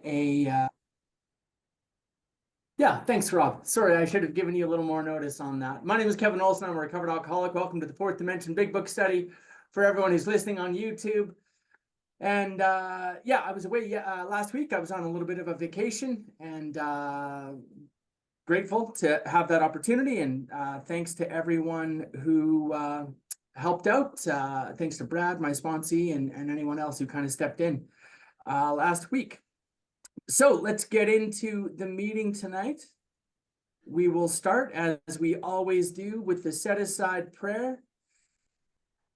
Yeah, thanks, Rob. Sorry, I should have given you a little more notice on that. My name is Kevin Olson. I'm a recovered alcoholic. Welcome to the Fourth Dimension Big Book Study for everyone who's listening on YouTube. And yeah, I was away last week. I was on a little bit of a vacation and grateful to have that opportunity. And thanks to everyone who helped out. Thanks to Brad, my sponsee, and anyone else who kind of stepped in last week. So let's get into the meeting tonight. We will start, as we always do, with the set-aside prayer.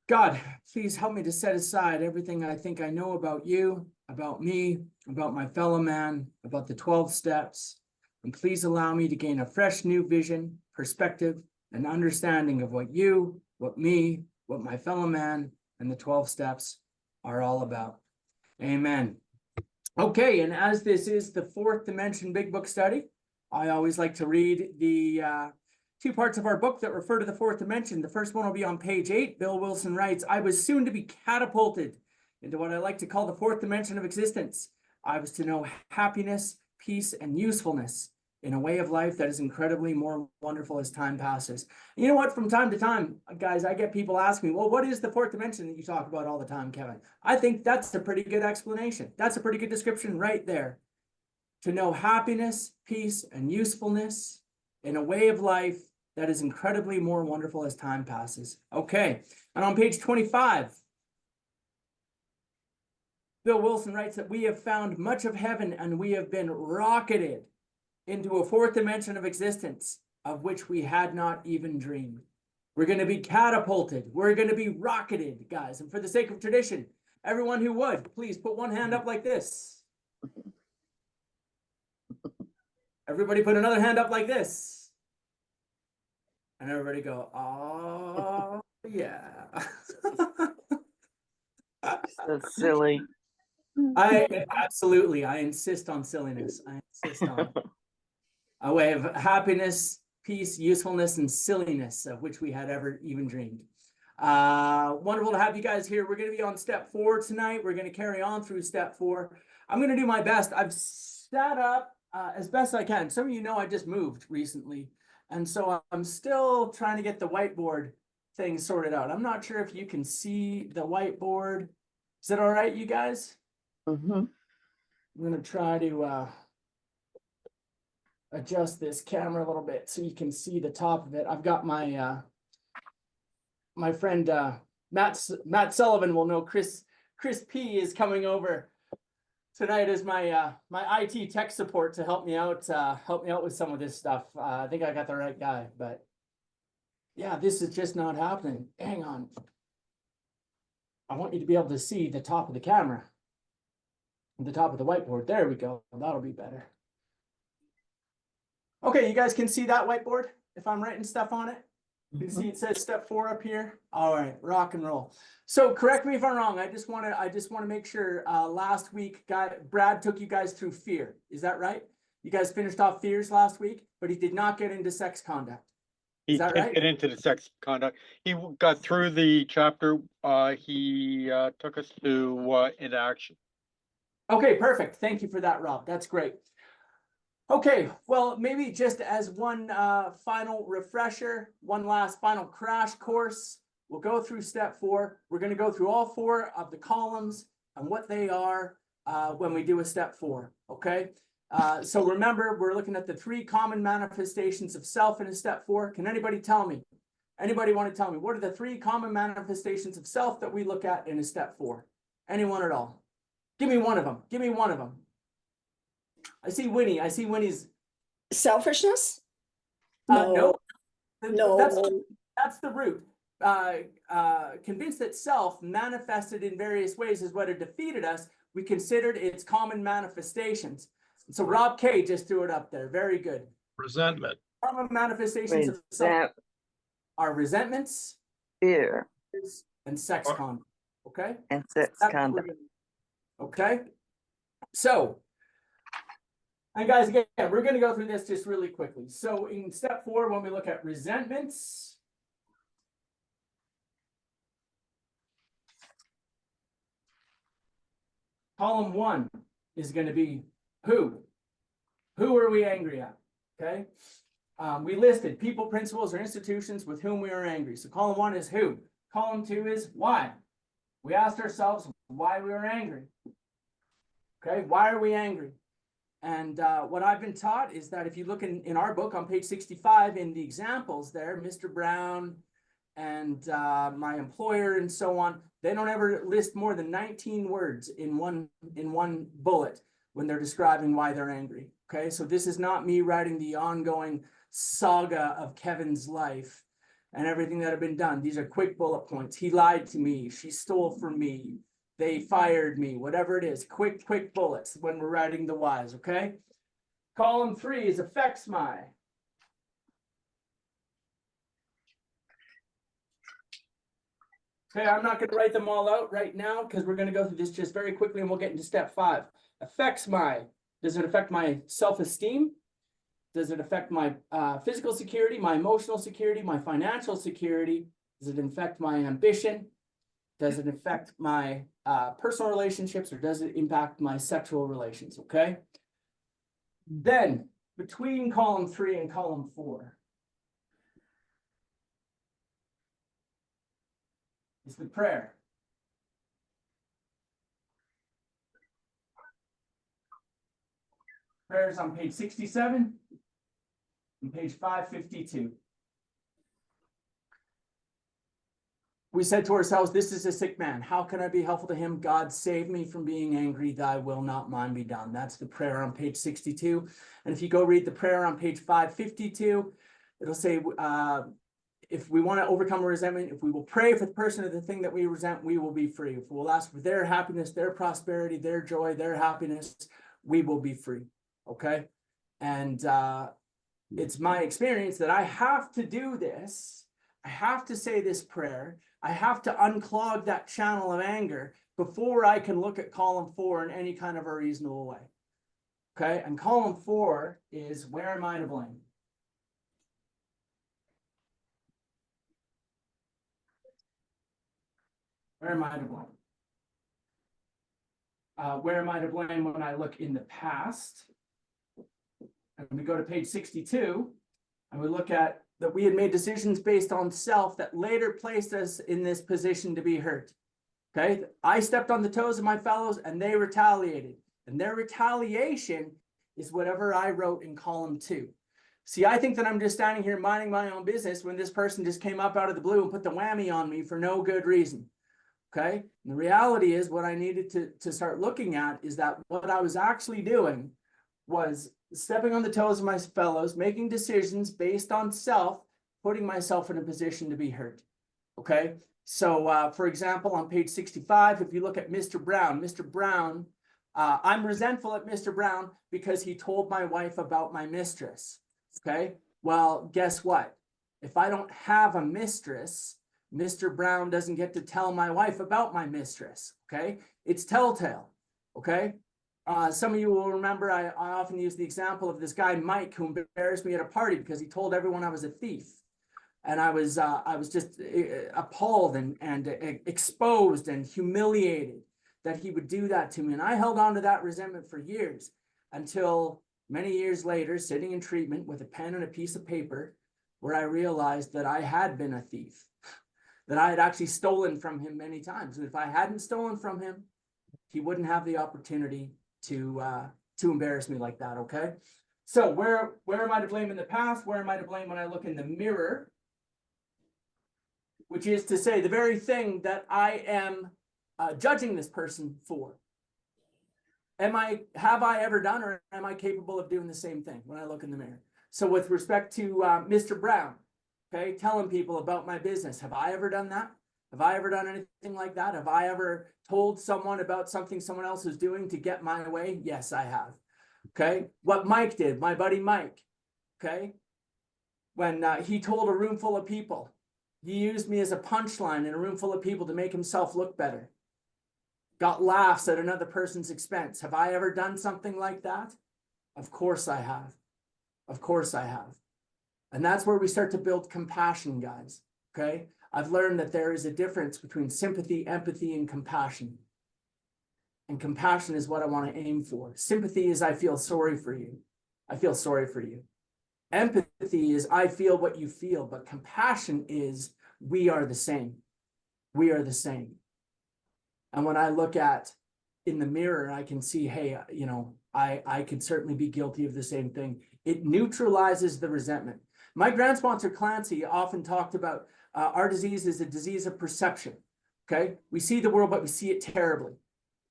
God, please help me to set aside everything I think I know about you, about me, about my fellow man, about the 12 steps. And please allow me to gain a fresh new vision, perspective, and understanding of what you, what me, what my fellow man, and the 12 steps are all about. Amen. Okay, and as this is the Fourth Dimension Big Book Study, I always like to read the two parts of our book that refer to the fourth dimension. The first one will be on page 8. Bill Wilson writes, I was soon to be catapulted into what I like to call the fourth dimension of existence. I was to know happiness, peace, and usefulness in a way of life that is incredibly more wonderful as time passes. And you know what? From time to time, guys, I get people asking me, well, what is the fourth dimension that you talk about all the time, Kevin? I think that's a pretty good explanation. That's a pretty good description right there. To know happiness, peace, and usefulness in a way of life that is incredibly more wonderful as time passes. Okay, and on page 25, Bill Wilson writes that we have found much of heaven and we have been rocketed into a fourth dimension of existence of which we had not even dreamed. We're going to be catapulted. We're going to be rocketed, guys. And for the sake of tradition, everyone who would, please put one hand up like this. Everybody put another hand up like this. And everybody go, oh, yeah. So silly. I insist on silliness. I insist on a way of happiness, peace, usefulness, and silliness of which we had ever even dreamed. Wonderful to have you guys here. We're going to be on step 4 tonight. We're going to carry on through step 4. I'm going to do my best. I've sat up as best I can. Some of you know I just moved recently, and so I'm still trying to get the whiteboard thing sorted out. I'm not sure if you can see the whiteboard. Is that all right, you guys? Mm-hmm. I'm going to try to adjust this camera a little bit so you can see the top of it. I've got my my friend Matt Sullivan will know Chris P is coming over tonight as my my IT tech support to help me out with some of this stuff. I think I got the right guy, but yeah, this is just not happening. Hang on. I want you to be able to see the top of the camera, the top of the whiteboard. There we go. That'll be better. Okay, you guys can see that whiteboard if I'm writing stuff on it? You can see it says step 4 up here. All right, rock and roll. So correct me if I'm wrong. I just want to make sure last week Brad took you guys through fear. Is that right? You guys finished off fears last week, but he did not get into sex conduct. He didn't get into the sex conduct. He got through the chapter. He took us to inaction. Okay, perfect. Thank you for that, Rob. That's great. Okay, well, maybe just as one final refresher, one last final crash course, we'll go through step 4. We're going to go through all 4 of the columns and what they are when we do a step 4, okay? So remember, we're looking at the 3 common manifestations of self in a step 4. Can anybody tell me? Anybody want to tell me? What are the 3 common manifestations of self that we look at in a step 4? Anyone at all? Give me one of them. Give me one of them. I see Winnie. I see Winnie's. Selfishness? No. No. That's the root. Convinced that self manifested in various ways is what had defeated us. We considered its common manifestations. So Rob K just threw it up there. Very good. Resentment. Common manifestations of self are resentments, Fear, and sex conduct. Okay. and sex conduct. Okay. So. And guys, again, we're going to go through this just really quickly. So in step 4, when we look at resentments, column 1 is going to be Who? Who are we angry at? Okay. We listed people, principles, or institutions with whom we are angry. So column 1 is who. Column 2 is why. We asked ourselves why we were angry. Okay, why are we angry? And what I've been taught is that if you look in our book on page 65 in the examples there, Mr. Brown and my employer and so on, they don't ever list more than 19 words in one bullet when they're describing why they're angry. Okay, so this is not me writing the ongoing saga of Kevin's life and everything that had been done. These are quick bullet points. He lied to me. She stole from me. They fired me, whatever it is. Quick bullets when we're writing the whys, okay? Column 3 is affects my. Okay, I'm not going to write them all out right now because we're going to go through this just very quickly and we'll get into step 5. Affects my. Does it affect my self-esteem? Does it affect my physical security, my emotional security, my financial security? Does it affect my ambition? Does it affect my personal relationships, or does it impact my sexual relations? Okay. Then between column 3 and column 4 is the prayer. Prayer is on page 67 and page 552. We said to ourselves, this is a sick man. How can I be helpful to him? God, save me from being angry. Thy will, not mine, be done. That's the prayer on page 62. And if you go read the prayer on page 552, it'll say, if we want to overcome resentment, if we will pray for the person or the thing that we resent, we will be free. If we'll ask for their happiness, their prosperity, their joy, their happiness, we will be free. Okay. And it's my experience that I have to do this. I have to say this prayer. I have to unclog that channel of anger before I can look at column 4 in any kind of a reasonable way. Okay. And column 4 is, where am I to blame? Where am I to blame? Where am I to blame when I look in the past? And we go to page 62 and we look at that we had made decisions based on self that later placed us in this position to be hurt. Okay, I stepped on the toes of my fellows and they retaliated. And their retaliation is whatever I wrote in column 2. See, I think that I'm just standing here minding my own business when this person just came up out of the blue and put the whammy on me for no good reason. Okay, and the reality is what I needed to start looking at is that what I was actually doing was stepping on the toes of my fellows, making decisions based on self, putting myself in a position to be hurt. Okay, so for example, on page 65, if you look at Mr. Brown, I'm resentful at Mr. Brown because he told my wife about my mistress. Okay, well, guess what? If I don't have a mistress, Mr. Brown doesn't get to tell my wife about my mistress. Okay, it's telltale. Okay. Some of you will remember I often use the example of this guy, Mike, who embarrassed me at a party because he told everyone I was a thief. And I was just appalled and exposed and humiliated that he would do that to me. And I held on to that resentment for years until many years later, sitting in treatment with a pen and a piece of paper, where I realized that I had been a thief, that I had actually stolen from him many times. And if I hadn't stolen from him, he wouldn't have the opportunity to embarrass me like that. Okay, so where am I to blame in the past? Where am I to blame when I look in the mirror? Which is to say, the very thing that I am judging this person for. Have I ever done, or am I capable of doing the same thing when I look in the mirror? So with respect to Mr. Brown, okay, telling people about my business, have I ever done that? Have I ever done anything like that? Have I ever told someone about something someone else is doing to get my way? Yes, I have. Okay. What Mike did, my buddy Mike, okay, when he told a room full of people, he used me as a punchline in a room full of people to make himself look better. Got laughs at another person's expense. Have I ever done something like that? Of course I have. Of course I have. And that's where we start to build compassion, guys. Okay. I've learned that there is a difference between sympathy, empathy, and compassion. And compassion is what I want to aim for. Sympathy is I feel sorry for you. I feel sorry for you. Empathy is I feel what you feel, but compassion is we are the same. We are the same. And when I look at in the mirror, I can see, hey, you know, I could certainly be guilty of the same thing. It neutralizes the resentment. My grant sponsor, Clancy, often talked about our disease is a disease of perception. Okay. We see the world, but we see it terribly.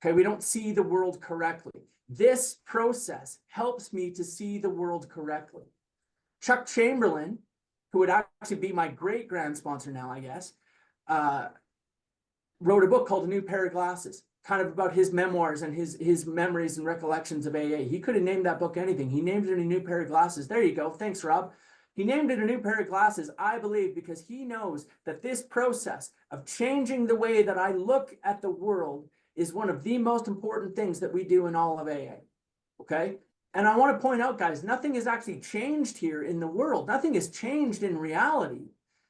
Okay. We don't see the world correctly. This process helps me to see the world correctly. Chuck Chamberlain, who would actually be my great grant sponsor now, I guess, wrote a book called A New Pair of Glasses, kind of about his memoirs and his memories and recollections of AA. He could have named that book anything. He named it A New Pair of Glasses. There you go. Thanks, Rob. He named it A New Pair of Glasses, I believe, because he knows that this process of changing the way that I look at the world is one of the most important things that we do in all of AA. Okay? And I want to point out, guys, nothing has actually changed here in the world. Nothing has changed in reality.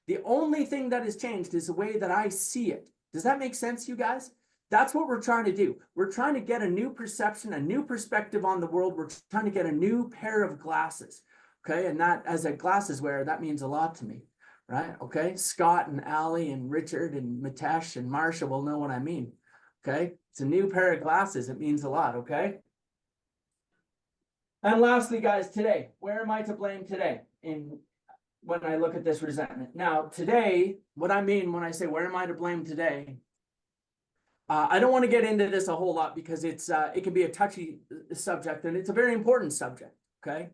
The only thing that has changed is the way that I see it. Does that make sense, you guys? That's what we're trying to do. We're trying to get a new perception, a new perspective on the world. We're trying to get a new pair of glasses. Okay. And that, as a glasses wearer, that means a lot to me. Right. Okay. Scott and Ali and Richard and Mitesh and Marsha will know what I mean. Okay. It's a new pair of glasses. It means a lot. Okay. And lastly, guys, today, where am I to blame today when I look at this resentment? Now, today, what I mean when I say where am I to blame today, I don't want to get into this a whole lot because it can be a touchy subject and it's a very important subject. Okay.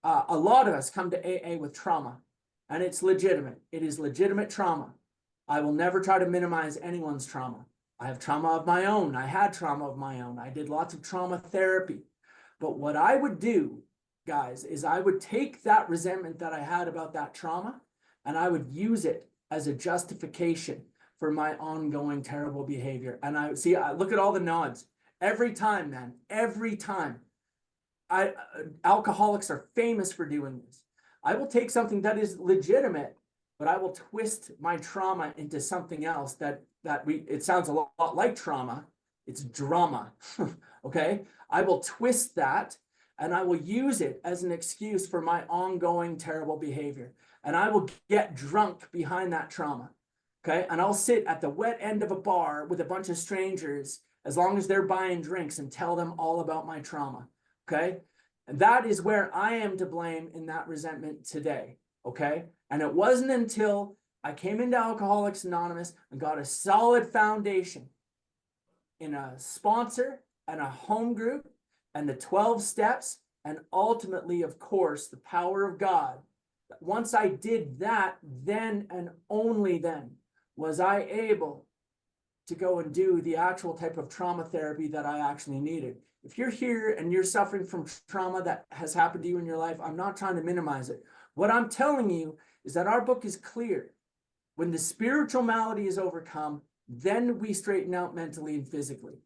A lot of us come to AA with trauma and it's legitimate. It is legitimate trauma. I will never try to minimize anyone's trauma. I have trauma of my own. I had trauma of my own. I did lots of trauma therapy. But what I would do, guys, is I would take that resentment that I had about that trauma and I would use it as a justification for my ongoing terrible behavior. And I see, look at all the nods. Every time, man, every time. Alcoholics are famous for doing this. I will take something that is legitimate, but I will twist my trauma into something else it sounds a lot like trauma. It's drama. Okay. I will twist that and I will use it as an excuse for my ongoing terrible behavior. And I will get drunk behind that trauma. Okay. And I'll sit at the wet end of a bar with a bunch of strangers as long as they're buying drinks and tell them all about my trauma. Okay. And that is where I am to blame in that resentment today. Okay. And it wasn't until I came into Alcoholics Anonymous and got a solid foundation in a sponsor and a home group and the 12 steps and ultimately, of course, the power of God. Once I did that, then and only then was I able to go and do the actual type of trauma therapy that I actually needed. If you're here and you're suffering from trauma that has happened to you in your life, I'm not trying to minimize it. What I'm telling you is that our book is clear. When the spiritual malady is overcome, then we straighten out mentally and physically.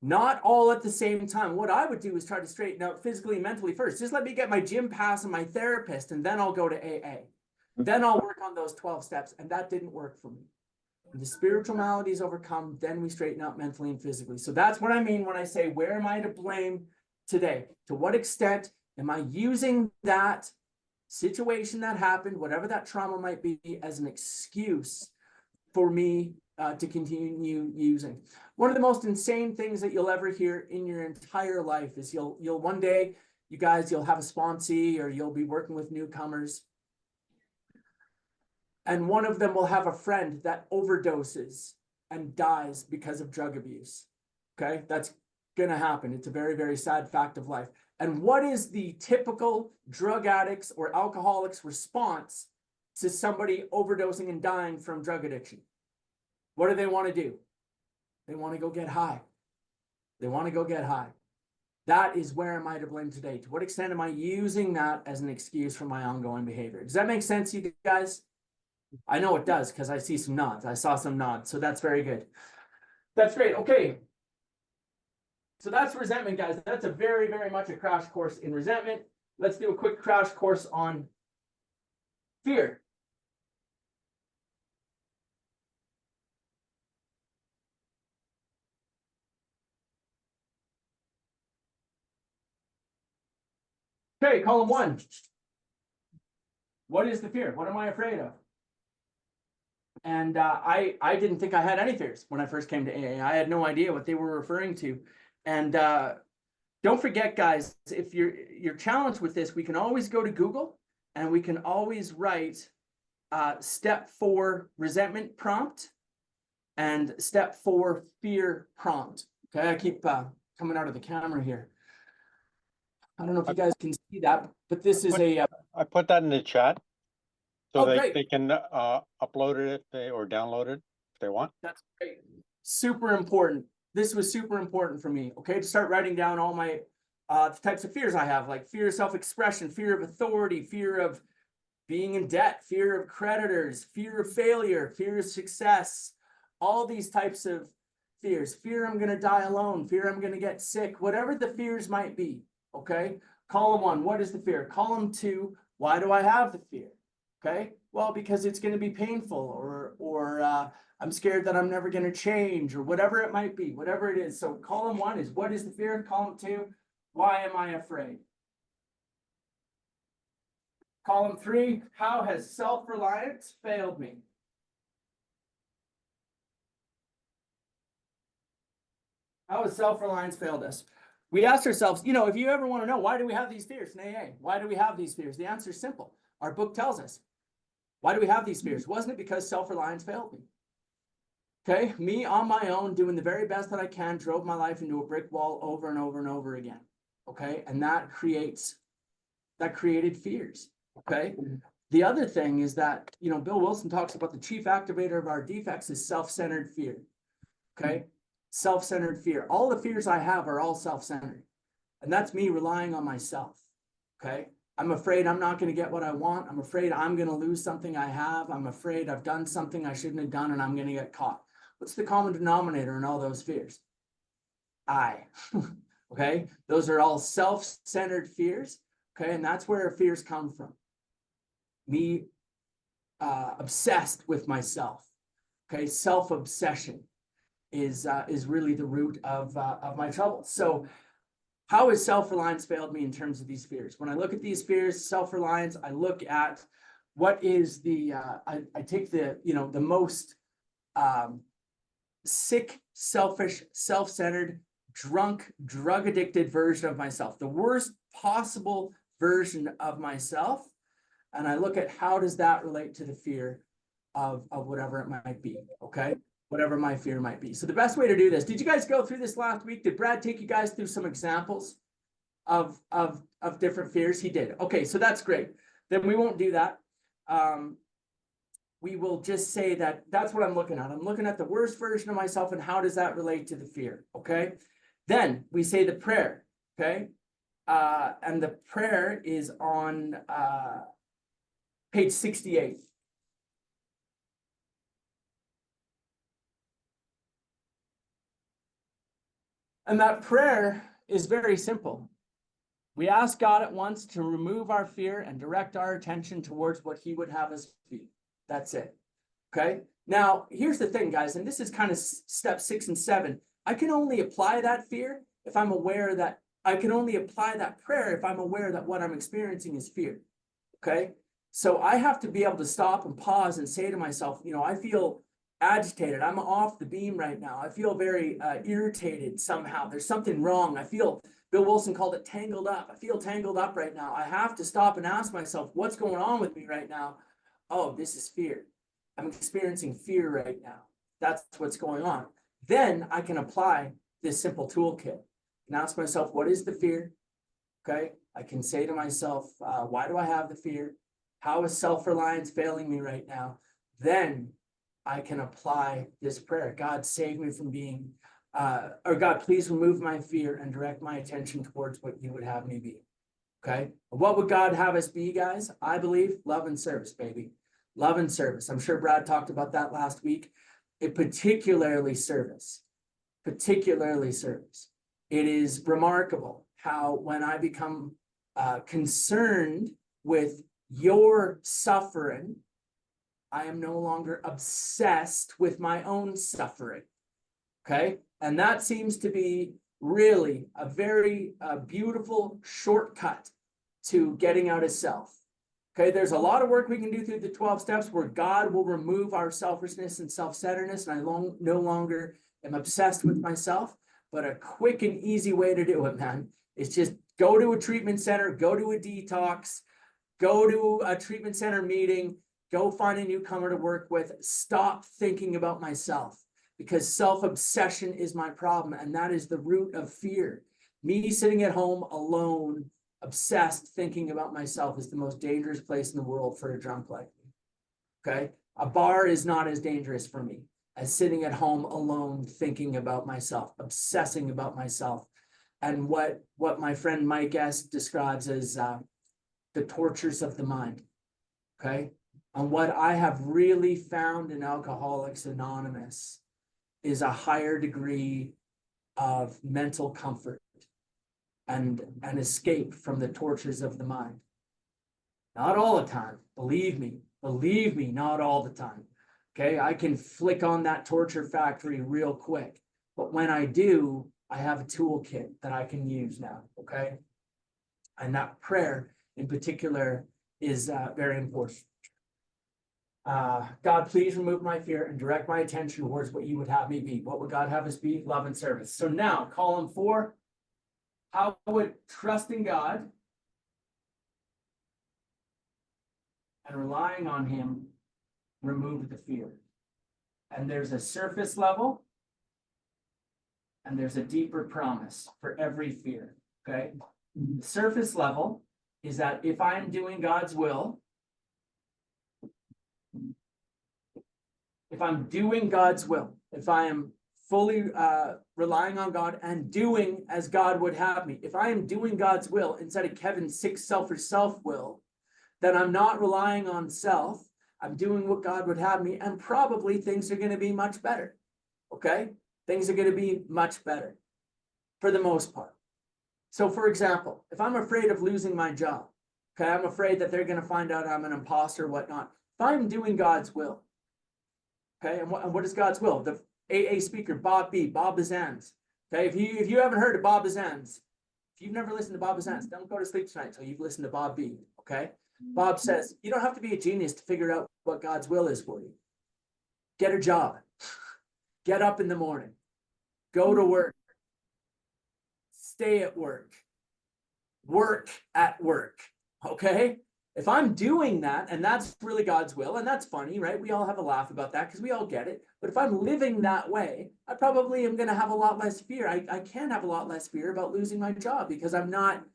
Not all at the same time. What I would do is try to straighten out physically and mentally first. Just let me get my gym pass and my therapist, and then I'll go to AA. Then I'll work on those 12 steps. And that didn't work for me. When the spiritual malady is overcome, then we straighten out mentally and physically. So that's what I mean when I say, where am I to blame today? To what extent am I using that situation that happened, whatever that trauma might be, as an excuse for me to continue using? One of the most insane things that you'll ever hear in your entire life is you'll one day, you guys, you'll have a sponsee or you'll be working with newcomers. And one of them will have a friend that overdoses and dies because of drug abuse. Okay, that's going to happen. It's a very, very sad fact of life. And what is the typical drug addict's or alcoholic's response to somebody overdosing and dying from drug addiction? What do they want to do? They want to go get high. They want to go get high. That is where am I to blame today? To what extent am I using that as an excuse for my ongoing behavior? Does that make sense, you guys? I know it does because I see some nods. I saw some nods. So that's very good. That's great. Okay. So that's resentment, guys. That's a very, very much a crash course in resentment. Let's do a quick crash course on fear. Okay, column 1. What is the fear? What am I afraid of? And I didn't think I had any fears when I first came to AA. I had no idea what they were referring to. And don't forget, guys, if you're challenged with this, we can always go to Google and we can always write step 4 resentment prompt and step 4 fear prompt. Okay, I keep coming out of the camera here. I don't know if you guys can see that, but this is a I put that in the chat. So Oh, they, great. they can upload it if they, or download it if they want. That's great. Super important. This was super important for me. Okay, to start writing down all my the types of fears I have, like fear of self-expression, fear of authority, fear of being in debt, fear of creditors, fear of failure, fear of success, all these types of fears. Fear I'm going to die alone, fear I'm going to get sick, whatever the fears might be. Okay, column 1, what is the fear? Column 2, why do I have the fear? Okay, well, because it's going to be painful, or I'm scared that I'm never going to change, or whatever it might be, whatever it is. So column 1 is what is the fear? Column 2, why am I afraid? Column 3, how has self-reliance failed me? How has self-reliance failed us? We asked ourselves, you know, if you ever want to know, why do we have these fears in AA? Why do we have these fears? The answer is simple. Our book tells us. Why do we have these fears? Wasn't it because self-reliance failed me? Okay, me on my own, doing the very best that I can, drove my life into a brick wall over and over and over again. Okay, and that created fears. Okay, the other thing is that, you know, Bill Wilson talks about the chief activator of our defects is self-centered fear. Okay, self-centered fear. All the fears I have are all self-centered, and that's me relying on myself. Okay, I'm afraid I'm not going to get what I want. I'm afraid I'm going to lose something I have. I'm afraid I've done something I shouldn't have done and I'm going to get caught. What's the common denominator in all those fears? I. Okay, those are all self-centered fears. Okay, and that's where fears come from. Me obsessed with myself. Okay, self-obsession is really the root of my trouble. So how has self-reliance failed me in terms of these fears? When I look at these fears, self-reliance, I look at what is the, I take the, you know, the most sick, selfish, self-centered, drunk, drug-addicted version of myself, the worst possible version of myself. And I look at how does that relate to the fear of whatever it might be, okay? Whatever my fear might be. So the best way to do this, did you guys go through this last week? Did Brad take you guys through some examples of different fears? He did. Okay, so that's great. Then we won't do that. We will just say that that's what I'm looking at. I'm looking at the worst version of myself and how does that relate to the fear, okay? Then we say the prayer, okay? And the prayer is on page 68. And that prayer is very simple. We ask God at once to remove our fear and direct our attention towards what he would have us be. That's it. Okay. Now, here's the thing, guys, and this is kind of step 6 and 7. I can only apply that fear if I'm aware that I can only apply that prayer if I'm aware that what I'm experiencing is fear. Okay. So I have to be able to stop and pause and say to myself, you know, I feel agitated. I'm off the beam right now. I feel very irritated somehow. There's something wrong. I feel, Bill Wilson called it tangled up. I feel tangled up right now. I have to stop and ask myself, what's going on with me right now? Oh, this is fear. I'm experiencing fear right now. That's what's going on. Then I can apply this simple toolkit and ask myself, what is the fear? Okay. I can say to myself, why do I have the fear? How is self-reliance failing me right now? Then I can apply this prayer. God, save me from being, or God, please remove my fear and direct my attention towards what you would have me be. Okay. What would God have us be, guys? I believe love and service, baby. Love and service. I'm sure Brad talked about that last week. Particularly service. Particularly service. It is remarkable how when I become concerned with your suffering, I am no longer obsessed with my own suffering. Okay. And that seems to be really a very beautiful shortcut to getting out of self. Okay, there's a lot of work we can do through the 12 steps where God will remove our selfishness and self-centeredness, and I no longer am obsessed with myself. But a quick and easy way to do it, man, is just go to a treatment center, go to a detox, go to a treatment center meeting, go find a newcomer to work with. Stop thinking about myself, because self-obsession is my problem, and that is the root of fear. Me sitting at home alone, obsessed, thinking about myself is the most dangerous place in the world for a drunk like me. Okay? A bar is not as dangerous for me as sitting at home alone, thinking about myself, obsessing about myself. And what my friend Mike S. describes as the tortures of the mind. Okay? And what I have really found in Alcoholics Anonymous is a higher degree of mental comfort and an escape from the tortures of the mind. Not all the time, believe me, not all the time. Okay, I can flick on that torture factory real quick, but when I do, I have a toolkit that I can use now, okay? And that prayer in particular is very important. God, please remove my fear and direct my attention towards what you would have me be. What would God have us be? Love and service. So now, column 4, how would trusting God and relying on him remove the fear? And there's a surface level and there's a deeper promise for every fear, okay? The surface level is that if I'm doing God's will, if I'm doing God's will, if I am fully relying on God and doing as God would have me, if I am doing God's will instead of Kevin's 6 selfish self-will, then I'm not relying on self. I'm doing what God would have me, and probably things are going to be much better. Okay? Things are going to be much better for the most part. So for example, if I'm afraid of losing my job, okay, I'm afraid that they're going to find out I'm an imposter or whatnot. If I'm doing God's will, okay, and what is God's will? The AA speaker, Bob Bazans. Okay, if you haven't heard of Bob Bazans, if you've never listened to Bob Bazans, don't go to sleep tonight until you've listened to Bob B. Okay? Bob says, you don't have to be a genius to figure out what God's will is for you. Get a job. Get up in the morning. Go to work. Stay at work. Work at work. Okay? If I'm doing that, and that's really God's will, and that's funny, right? We all have a laugh about that because we all get it. But if I'm living that way, I probably am going to have a lot less fear. I can have a lot less fear about losing my job because I'm not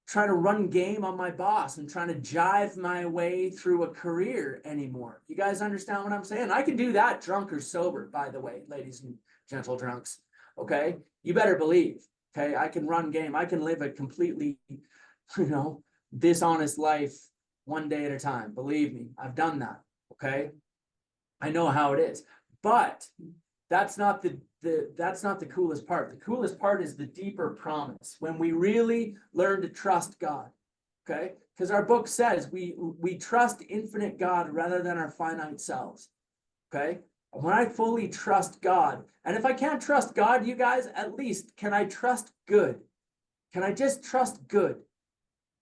trying to run game on my boss and trying to jive my way through a career anymore. You guys understand what I'm saying? I can do that drunk or sober, by the way, ladies and gentle drunks. Okay? You better believe. Okay? I can run game. I can live a completely, dishonest life one day at a time. Believe me, I've done that. Okay? I know how it is. But that's not the coolest part. The coolest part is the deeper promise. When we really learn to trust God, okay? Because our book says we trust infinite God rather than our finite selves, okay? And when I fully trust God, and if I can't trust God, you guys, at least can I trust good? Can I just trust good?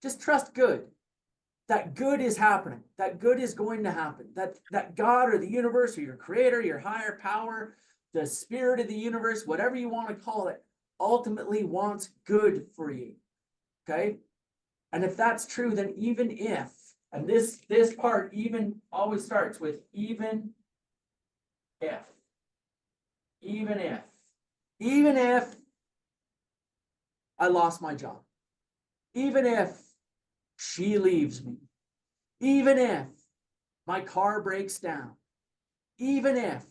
Just trust good. That good is happening. That good is going to happen. That God or the universe or your creator, your higher power, the spirit of the universe, whatever you want to call it, ultimately wants good for you. Okay? And if that's true, then even if, and this part even always starts with even if I lost my job, even if she leaves me, even if my car breaks down, even if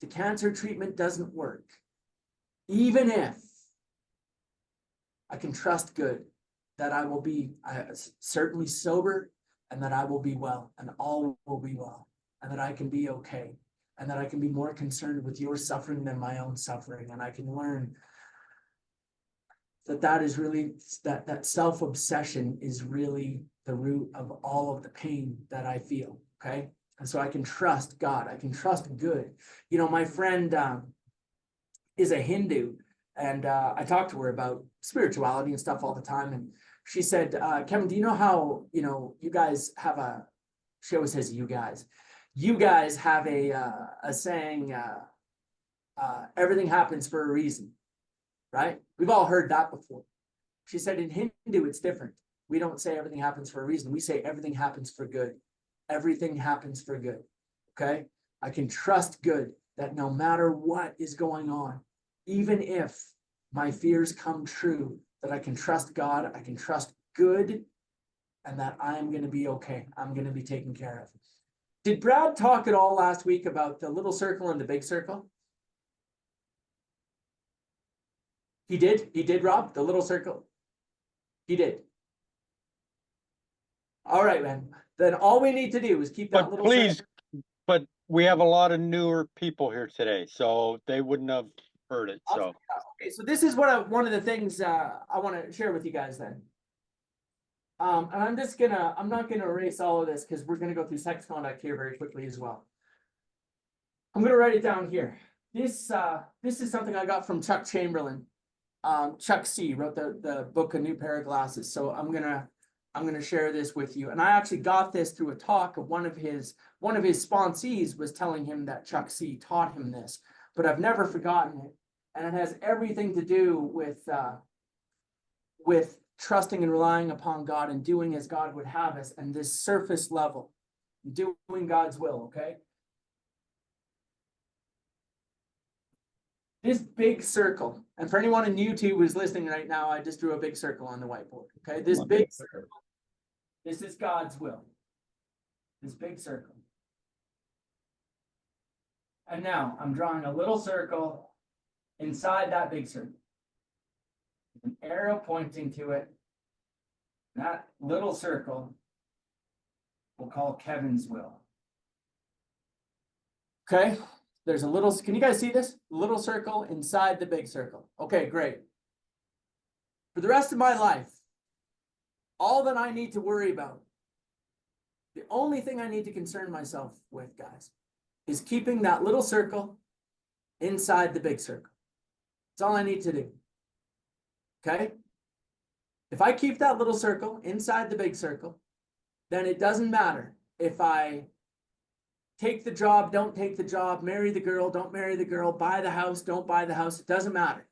the cancer treatment doesn't work, even if I can trust good that I will be certainly sober and that I will be well and all will be well and that I can be okay and that I can be more concerned with your suffering than my own suffering, and I can learn that is really, that self-obsession is really the root of all of the pain that I feel, okay? And so I can trust God. I can trust good. My friend is a Hindu, and I talked to her about spirituality and stuff all the time. And she said, Kevin, do you know how, you guys have she always says you guys have a saying, everything happens for a reason, right? We've all heard that before. She said in Hindu, it's different. We don't say everything happens for a reason. We say everything happens for good. Everything happens for good. Okay. I can trust good that no matter what is going on, even if my fears come true, that I can trust God, I can trust good, and that I'm going to be okay. I'm going to be taken care of. Did Brad talk at all last week about the little circle and the big circle? He did, Rob, the little circle. He did. All right, man. Then all we need to do is keep that But little please, circle. but we have a lot of newer people here today, so they wouldn't have heard it, so. Okay, so this is what one of the things I want to share with you guys then. And I'm not gonna erase all of this because we're gonna go through sex conduct here very quickly as well. I'm gonna write it down here. This is something I got from Chuck Chamberlain. Chuck C wrote the book A New Pair of Glasses. So I'm gonna share this with you. And I actually got this through a talk of one of his sponsees was telling him that Chuck C taught him this, but I've never forgotten it. And it has everything to do with trusting and relying upon God and doing as God would have us, and this surface level, doing God's will, okay? This big circle, and for anyone in YouTube who's listening right now, I just drew a big circle on the whiteboard, okay? This big circle, this is God's will, this big circle. And now I'm drawing a little circle inside that big circle. An arrow pointing to it. That little circle we'll call Kevin's will. Okay, there's a little, can you guys see this? Little circle inside the big circle. Okay, great. For the rest of my life, all that I need to worry about, the only thing I need to concern myself with, guys, is keeping that little circle inside the big circle. That's all I need to do. Okay? If I keep that little circle inside the big circle, then it doesn't matter if I take the job, don't take the job, marry the girl, don't marry the girl, buy the house, don't buy the house. It doesn't matter.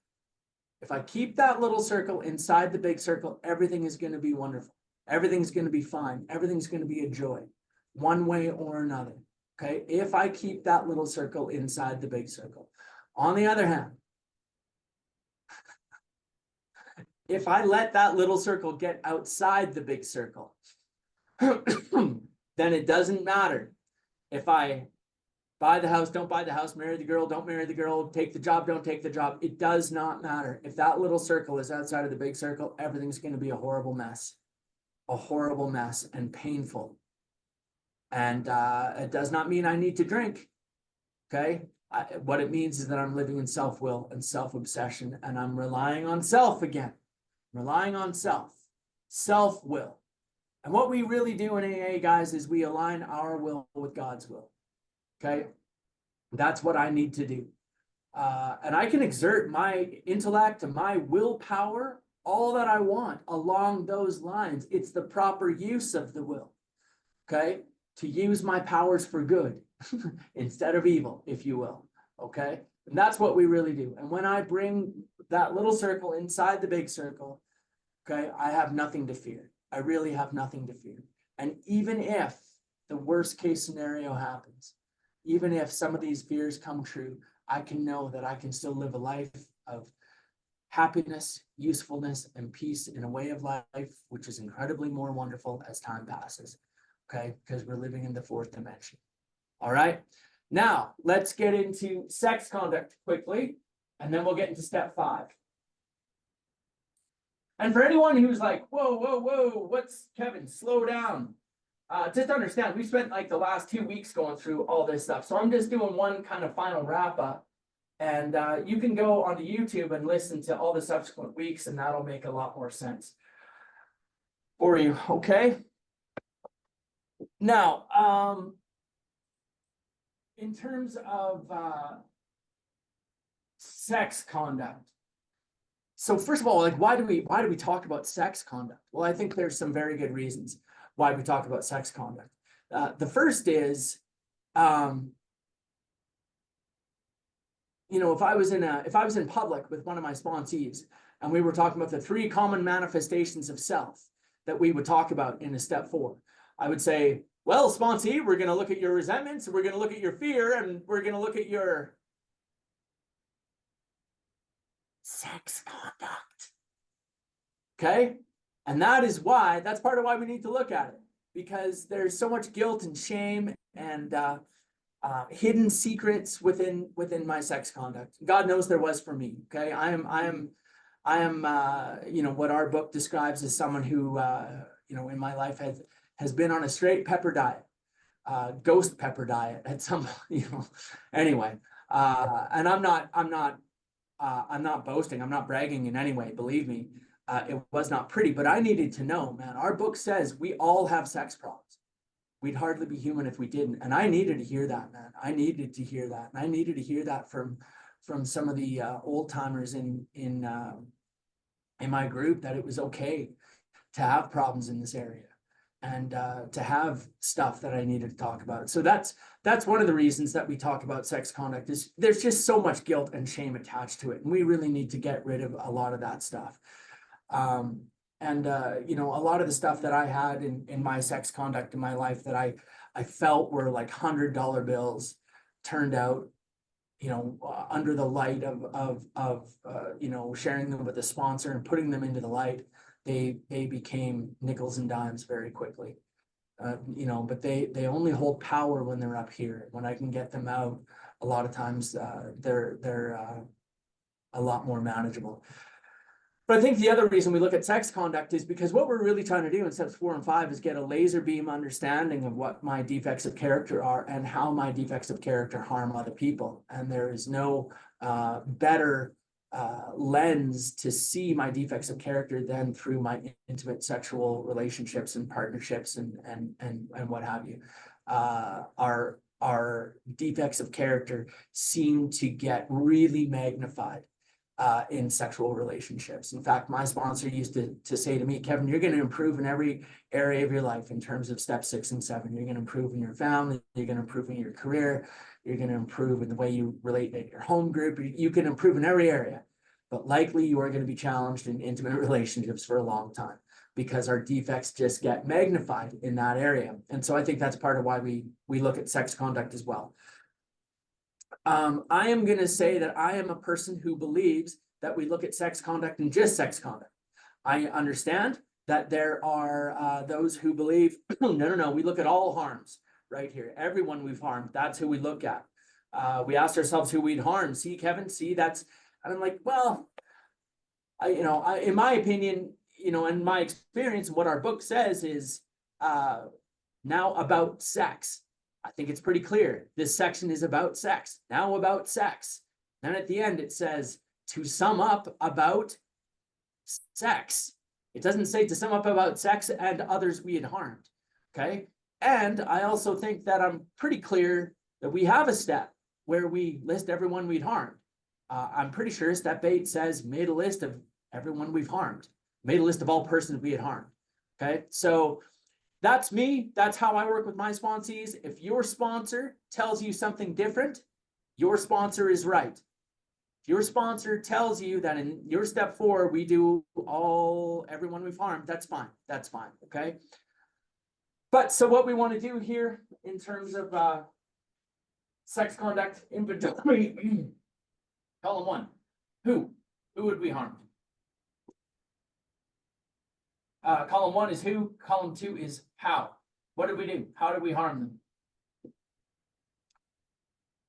If I keep that little circle inside the big circle, everything is going to be wonderful. Everything's going to be fine. Everything's going to be a joy, one way or another. Okay? If I keep that little circle inside the big circle. On the other hand, if I let that little circle get outside the big circle, then it doesn't matter if I buy the house, don't buy the house, marry the girl, don't marry the girl, take the job, don't take the job. It does not matter. If that little circle is outside of the big circle, everything's going to be a horrible mess and painful. And it does not mean I need to drink. Okay. What it means is that I'm living in self-will and self-obsession, and I'm relying on self again. Relying on self-will. And what we really do in AA, guys, is we align our will with God's will. Okay? That's what I need to do. And I can exert my intellect and my willpower, all that I want along those lines. It's the proper use of the will. Okay? To use my powers for good instead of evil, if you will. Okay? And that's what we really do. And when I bring that little circle inside the big circle, okay, I have nothing to fear. I really have nothing to fear. And even if the worst case scenario happens, even if some of these fears come true, I can know that I can still live a life of happiness, usefulness, and peace in a way of life, which is incredibly more wonderful as time passes. Okay, because we're living in the fourth dimension. All right. Now, let's get into sex conduct quickly, and then we'll get into step 5. And for anyone who's like, whoa, what's Kevin, slow down. Just understand, we spent like the last 2 weeks going through all this stuff. So I'm just doing one kind of final wrap up. And you can go onto YouTube and listen to all the subsequent weeks, and that'll make a lot more sense for you, okay? Now, in terms of sex conduct, So first of all, like, why do we talk about sex conduct? Well, I think there's some very good reasons why we talk about sex conduct. The first is, you know, if I was in public with one of my sponsees and we were talking about the 3 common manifestations of self that we would talk about in a step 4, I would say, well, sponsee, we're going to look at your resentments, we're going to look at your fear, and we're going to look at your sex conduct. Okay? And that's part of why we need to look at it, because there's so much guilt and shame and hidden secrets within my sex conduct. God knows there was for me. Okay, I am you know, what our book describes as someone who you know, in my life has been on a straight pepper diet, ghost pepper diet at some, you know, anyway. And I'm not boasting, I'm not bragging in any way, believe me. It was not pretty, but I needed to know, man. Our book says we all have sex problems. We'd hardly be human if we didn't. And I needed to hear that, man. I needed to hear that. And I needed to hear that from some of the old timers in my group, that it was okay to have problems in this area and to have stuff that I needed to talk about. So that's one of the reasons that we talk about sex conduct, is there's just so much guilt and shame attached to it. And we really need to get rid of a lot of that stuff. You know, a lot of the stuff that I had in my sex conduct in my life that I felt were like $100 bills turned out, you know, under the light of you know, sharing them with a sponsor and putting them into the light, they became nickels and dimes very quickly. You know, but they only hold power when they're up here. When I can get them out, a lot of times they're a lot more manageable. But I think the other reason we look at sex conduct is because what we're really trying to do in steps 4 and 5 is get a laser beam understanding of what my defects of character are and how my defects of character harm other people. And there is no better lens to see my defects of character than through my intimate sexual relationships and partnerships and what have you. Our defects of character seem to get really magnified in sexual relationships. In fact, my sponsor used to say to me, Kevin, you're going to improve in every area of your life in terms of step 6 and 7. You're going to improve in your family, you're going to improve in your career, you're going to improve in the way you relate to your home group. You can improve in every area, but likely you are going to be challenged in intimate relationships for a long time, because our defects just get magnified in that area. And so I think that's part of why we look at sex conduct as well. I am going to say that I am a person who believes that we look at sex conduct and just sex conduct. I understand that there are those who believe, no, we look at all harms right here. Everyone we've harmed, that's who we look at. We asked ourselves who we'd harm. See, Kevin, see, that's, and I'm like, well, in my opinion, you know, and my experience, what our book says is now about sex. I think it's pretty clear. This section is about sex. Now about sex. Then at the end, it says to sum up about sex. It doesn't say to sum up about sex and others we had harmed. Okay. And I also think that I'm pretty clear that we have a step where we list everyone we'd harmed. I'm pretty sure step 8 says made a list of everyone we've harmed, made a list of all persons we had harmed. Okay. So that's me. That's how I work with my sponsees. If your sponsor tells you something different, your sponsor is right. If your sponsor tells you that in your step 4, we do everyone we've harmed, that's fine. That's fine. Okay. But so what we want to do here in terms of sex conduct inventory, column 1, who would we harm? Column 1 is who, column 2 is how. What did we do? How did we harm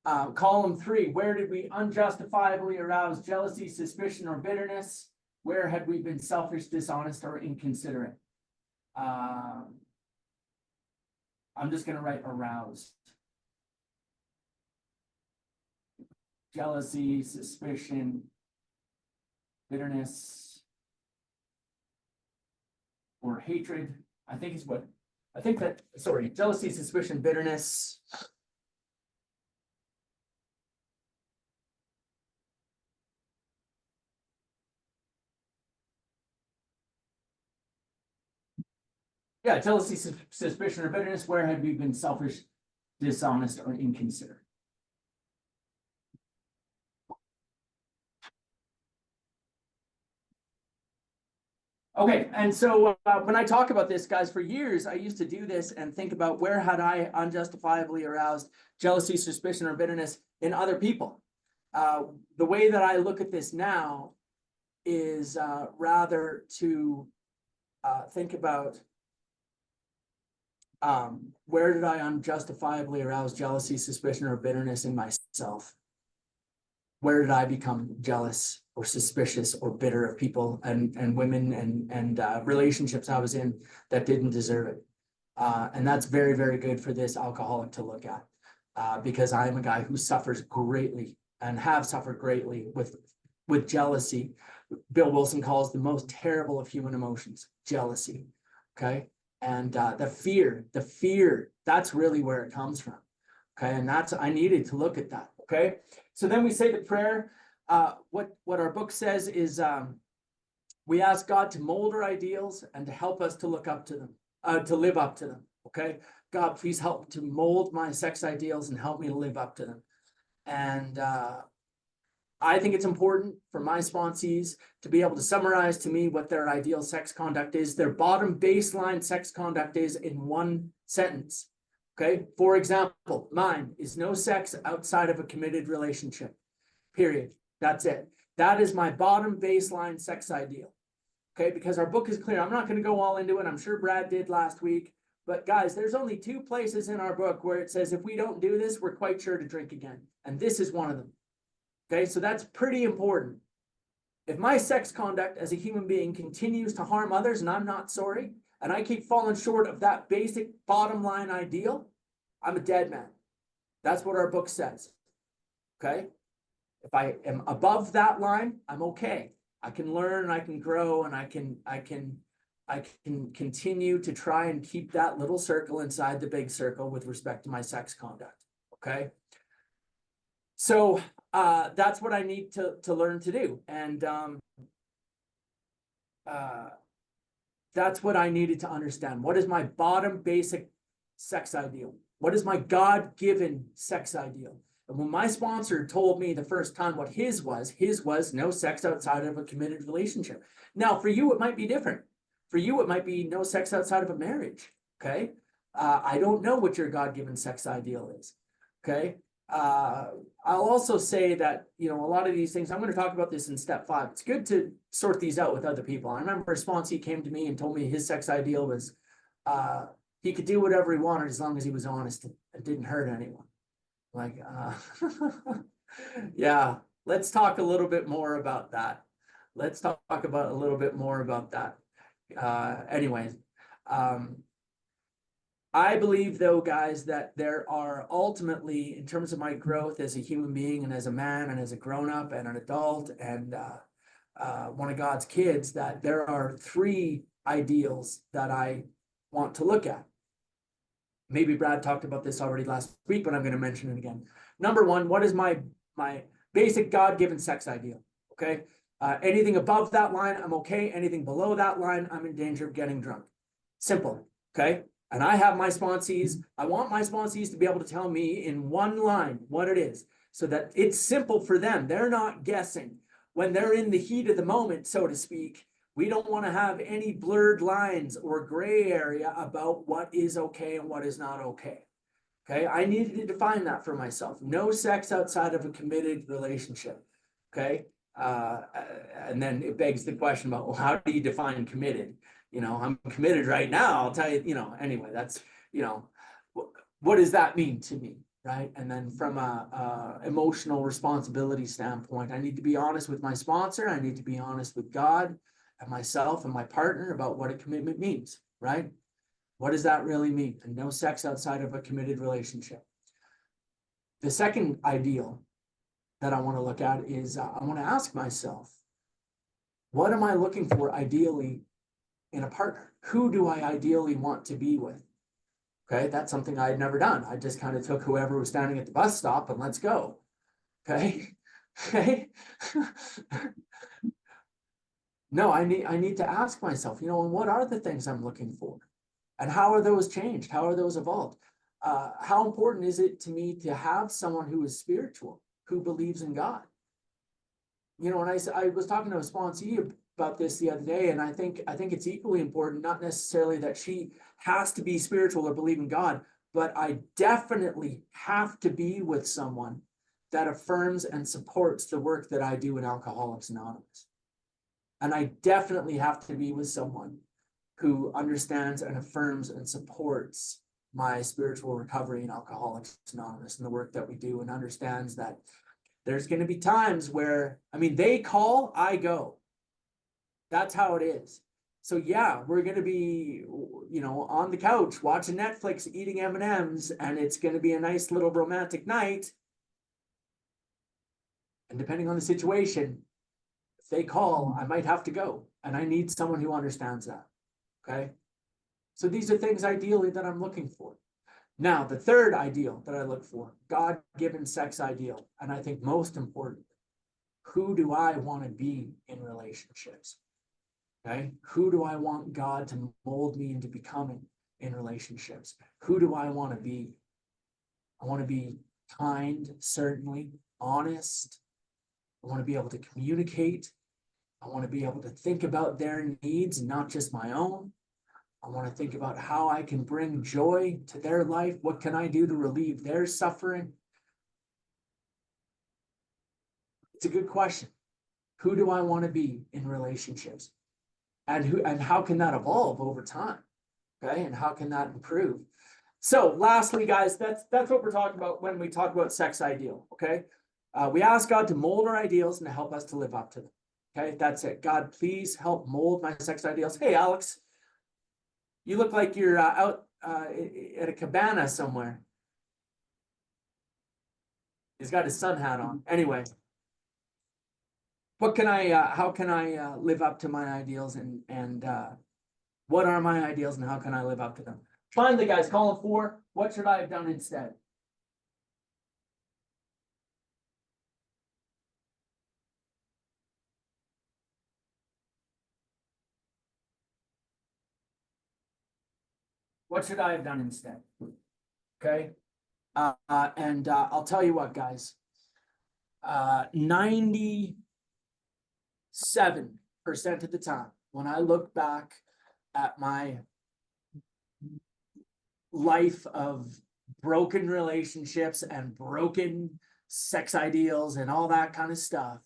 them? Column 3, where did we unjustifiably arouse jealousy, suspicion, or bitterness? Where had we been selfish, dishonest, or inconsiderate? I'm just going to write aroused. Jealousy, suspicion, bitterness, or hatred, I think is what, jealousy, suspicion, bitterness. Yeah, jealousy, suspicion, or bitterness. Where have you been selfish, dishonest, or inconsiderate? Okay, and so when I talk about this, guys, for years, I used to do this and think about where had I unjustifiably aroused jealousy, suspicion, or bitterness in other people. The way that I look at this now is rather to think about where did I unjustifiably arouse jealousy, suspicion, or bitterness in myself? Where did I become jealous or suspicious or bitter of people and women and relationships I was in that didn't deserve it? And that's very, very good for this alcoholic to look at, because I'm a guy who suffers greatly and have suffered greatly with jealousy. Bill Wilson calls the most terrible of human emotions, jealousy. Okay. And the fear, that's really where it comes from. Okay. And I needed to look at that. Okay. So then we say the prayer. What our book says is we ask God to mold our ideals and to help us to look up to them, to live up to them. Okay. God, please help to mold my sex ideals and help me to live up to them. And I think it's important for my sponsees to be able to summarize to me what their ideal sex conduct is, their bottom baseline sex conduct is in one sentence. Okay. For example, mine is no sex outside of a committed relationship, period. That's it. That is my bottom baseline sex ideal. Okay. Because our book is clear. I'm not going to go all into it. I'm sure Brad did last week. But guys, there's only 2 places in our book where it says if we don't do this, we're quite sure to drink again. And this is one of them. Okay, so that's pretty important. If my sex conduct as a human being continues to harm others and I'm not sorry, and I keep falling short of that basic bottom line ideal, I'm a dead man. That's what our book says. Okay, if I am above that line, I'm okay. I can learn, I can grow, and I can continue to try and keep that little circle inside the big circle with respect to my sex conduct. Okay. So that's what I need to learn to do. And that's what I needed to understand. What is my bottom basic sex ideal? What is my God-given sex ideal? And when my sponsor told me the first time what his was no sex outside of a committed relationship. Now, for you, it might be different. For you, it might be no sex outside of a marriage. Okay. I don't know what your God-given sex ideal is. Okay. I'll also say that, a lot of these things, I'm going to talk about this in step 5. It's good to sort these out with other people. I remember a sponsee came to me and told me his sex ideal was, he could do whatever he wanted as long as he was honest and didn't hurt anyone. Like, yeah, let's talk a little bit more about that. Let's talk about a little bit more about that. Anyways, I believe, though, guys, that there are ultimately, in terms of my growth as a human being and as a man and as a grown-up and an adult and one of God's kids, that there are 3 ideals that I want to look at. Maybe Brad talked about this already last week, but I'm going to mention it again. Number 1, what is my basic God-given sex ideal? Okay. Anything above that line, I'm okay. Anything below that line, I'm in danger of getting drunk. Simple. Okay. And I have my sponsees. I want my sponsees to be able to tell me in one line what it is so that it's simple for them. They're not guessing when they're in the heat of the moment, so to speak. We don't want to have any blurred lines or gray area about what is okay and what is not okay. Okay. I needed to define that for myself. No sex outside of a committed relationship. Okay. And then it begs the question about, well, how do you define committed? I'm committed right now. I'll tell you, anyway, that's, what does that mean to me? Right. And then from a emotional responsibility standpoint, I need to be honest with my sponsor. I need to be honest with God and myself and my partner about what a commitment means. Right. What does that really mean? And no sex outside of a committed relationship. The second ideal that I want to look at is I want to ask myself, what am I looking for ideally in a partner? Who do I ideally want to be with? Okay, that's something I had never done. I just kind of took whoever was standing at the bus stop and let's go. Okay, okay. No, I need to ask myself, and what are the things I'm looking for? And how are those changed? How are those evolved? How important is it to me to have someone who is spiritual, who believes in God? You know, and I was talking to a sponsee about this the other day, and I think it's equally important, not necessarily that she has to be spiritual or believe in God, but I definitely have to be with someone that affirms and supports the work that I do in Alcoholics Anonymous. And I definitely have to be with someone who understands and affirms and supports my spiritual recovery in Alcoholics Anonymous and the work that we do, and understands that there's going to be times where, I mean, they call, I go. That's how it is. So yeah, we're going to be, you know, on the couch watching Netflix, eating M&Ms, and it's going to be a nice little romantic night. And depending on the situation, if they call, I might have to go, and I need someone who understands that. Okay. So these are things ideally that I'm looking for. Now, the third ideal that I look for, God-given sex ideal, and I think most important, who do I want to be in relationships? Okay. Who do I want God to mold me into becoming in relationships? Who do I want to be? I want to be kind, certainly, honest. I want to be able to communicate. I want to be able to think about their needs, not just my own. I want to think about how I can bring joy to their life. What can I do to relieve their suffering? It's a good question. Who do I want to be in relationships? And how can that evolve over time? Okay, and how can that improve? So lastly, guys, that's what we're talking about when we talk about sex ideal. Okay, we ask God to mold our ideals and to help us to live up to them. Okay, that's it. God, please help mold my sex ideals. Hey, Alex, you look like you're out at a cabana somewhere. He's got his sun hat on. Anyway, what can how can I live up to my ideals, and what are my ideals and how can I live up to them? Finally, guys, column 4, what should I have done instead? What should I have done instead? Okay. I'll tell you what, guys. 97% of the time, when I look back at my life of broken relationships and broken sex ideals and all that kind of stuff,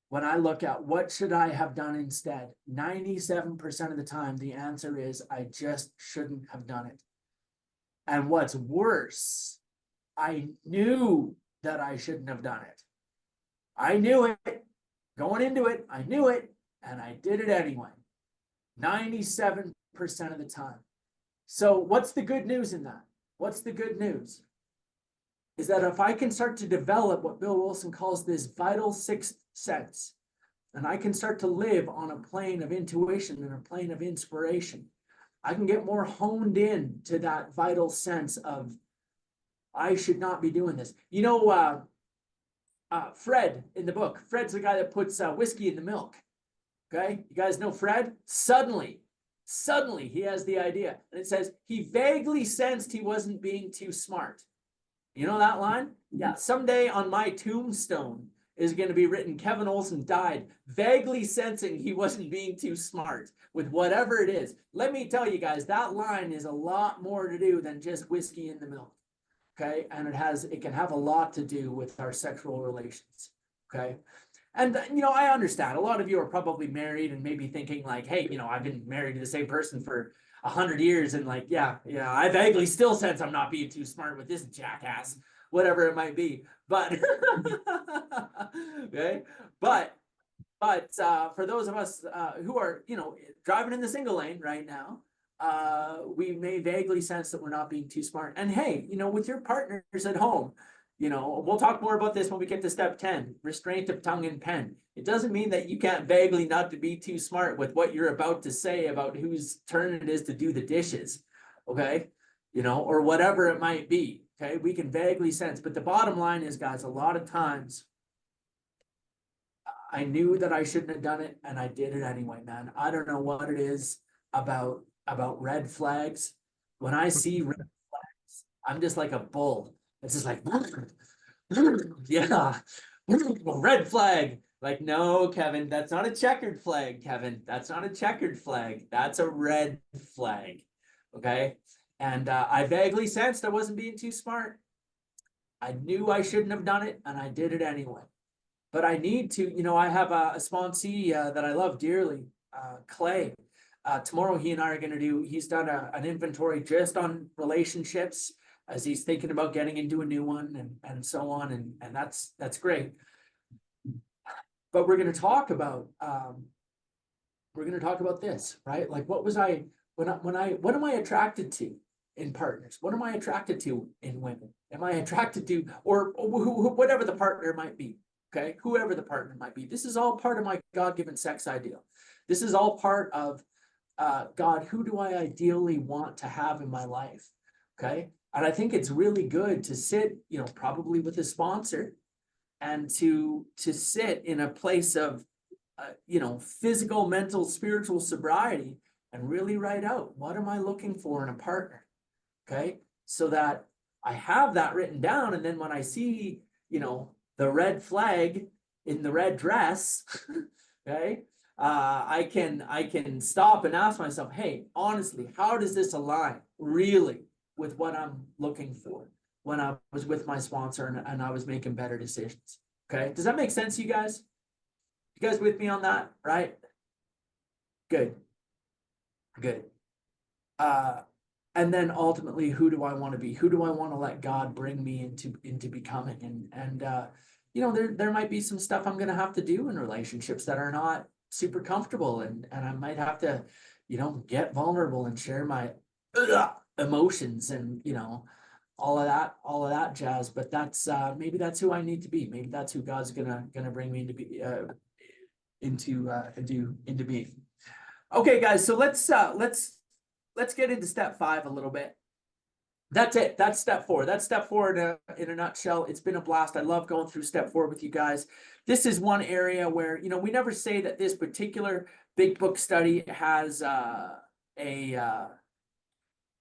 when I look at what should I have done instead, 97% of the time, the answer is I just shouldn't have done it. And what's worse, I knew that I shouldn't have done it. I knew it. Going into it, I knew it, and I did it anyway. 97% of the time. So what's the good news in that? What's the good news? Is that if I can start to develop what Bill Wilson calls this vital sixth sense, and I can start to live on a plane of intuition and a plane of inspiration, I can get more honed in to that vital sense of I should not be doing this. You know, Fred in the book, Fred's the guy that puts whiskey in the milk. Okay, you guys know Fred? Suddenly he has the idea, and it says he vaguely sensed he wasn't being too smart. You know that line? Yeah, someday on my tombstone is going to be written, Kevin Olson died vaguely sensing he wasn't being too smart with whatever it is. Let me tell you guys, that line is a lot more to do than just whiskey in the milk. Okay, and it can have a lot to do with our sexual relations. Okay, and you know, I understand a lot of you are probably married and maybe thinking like, hey, you know, I've been married to the same person for 100 years, and like, yeah, I vaguely still sense I'm not being too smart with this jackass, whatever it might be. But okay, but for those of us who are, you know, driving in the single lane right now, we may vaguely sense that we're not being too smart. And hey, you know, with your partners at home, you know, we'll talk more about this when we get to step 10, restraint of tongue and pen. It doesn't mean that you can't vaguely not to be too smart with what you're about to say about whose turn it is to do the dishes. Okay. You know, or whatever it might be. Okay. We can vaguely sense, but the bottom line is, guys, a lot of times I knew that I shouldn't have done it and I did it anyway, man. I don't know what it is about about red flags. When I see red flags, I'm just like a bull. It's just like, yeah, red flag. Like, no, Kevin, that's not a checkered flag, Kevin. That's not a checkered flag. That's a red flag. Okay. And I vaguely sensed I wasn't being too smart. I knew I shouldn't have done it, and I did it anyway. But I need to, I have a sponsee that I love dearly, Clay. Tomorrow he and I are going to he's done an inventory just on relationships as he's thinking about getting into a new one and so on. And that's great. But we're going to talk about, this, right? Like, what was what am I attracted to in partners? What am I attracted to in women? Am I attracted to, or whatever the partner might be? Okay, whoever the partner might be. This is all part of my God-given sex ideal. This is all part of God, who do I ideally want to have in my life? Okay, and I think it's really good to sit, probably with a sponsor, and to sit in a place of, physical, mental, spiritual sobriety, and really write out, what am I looking for in a partner? Okay, so that I have that written down, and then when I see, the red flag in the red dress, okay, I can stop and ask myself, hey, honestly, how does this align really with what I'm looking for when I was with my sponsor and I was making better decisions? Okay, does that make sense, you guys? You guys with me on that, right? Good. And then ultimately, who do I want to be? Who do I want to let God bring me into becoming? And there might be some stuff I'm going to have to do in relationships that are not super comfortable, and I might have to, get vulnerable and share my emotions and all of that jazz. But that's maybe that's who I need to be. Maybe that's who God's gonna bring me into being. Okay, guys. So let's get into step 5 a little bit. That's it. That's step 4. That's step 4 in a nutshell. It's been a blast. I love going through step 4 with you guys. This is one area where, we never say that this particular big book study has a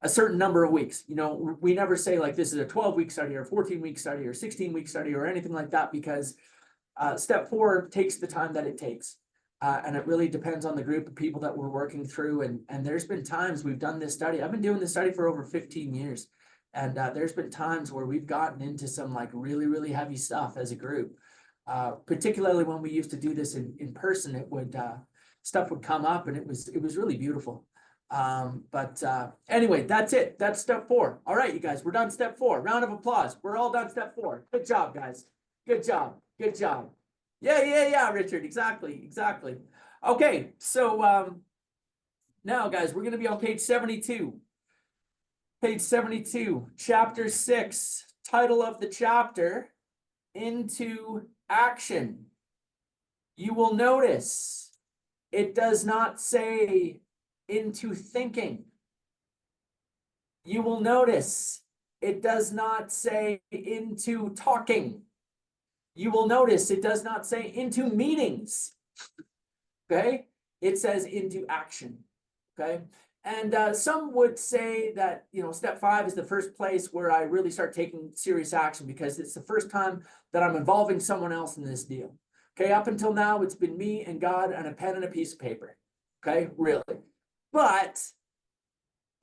certain number of weeks. We never say like this is a 12-week study or 14-week study or 16-week study or anything like that, because step 4 takes the time that it takes. And it really depends on the group of people that we're working through. And there's been times we've done this study. I've been doing this study for over 15 years. And there's been times where we've gotten into some like really, really heavy stuff as a group. Particularly when we used to do this in person, stuff would come up, and it was really beautiful. But anyway, that's it. That's step 4. All right, you guys, we're done step 4. Round of applause. We're all done step 4. Good job, guys. Good job. Yeah, Richard. Exactly. Okay, so now, guys, we're going to be on page 72. Page 72, chapter 6, title of the chapter, Into Action. You will notice it does not say into thinking. You will notice it does not say into talking. You will notice it does not say into meetings. Okay, it says into action. Okay, and some would say that step 5 is the first place where I really start taking serious action, because it's the first time that I'm involving someone else in this deal. Okay, up until now it's been me and God and a pen and a piece of paper. Okay, really, but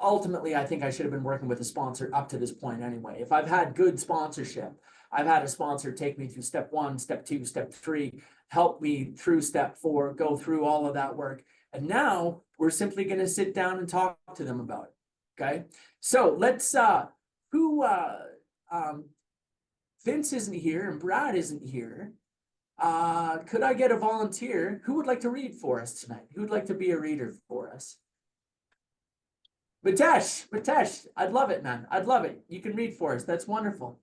ultimately I think I should have been working with a sponsor up to this point anyway. If I've had good sponsorship, I've had a sponsor take me through step 1, step 2, step 3, help me through step 4, go through all of that work. And now we're simply going to sit down and talk to them about it. Okay. So let's, Vince isn't here and Brad isn't here. Could I get a volunteer? Who would like to read for us tonight? Who would like to be a reader for us? Mitesh, I'd love it, man. I'd love it. You can read for us. That's wonderful.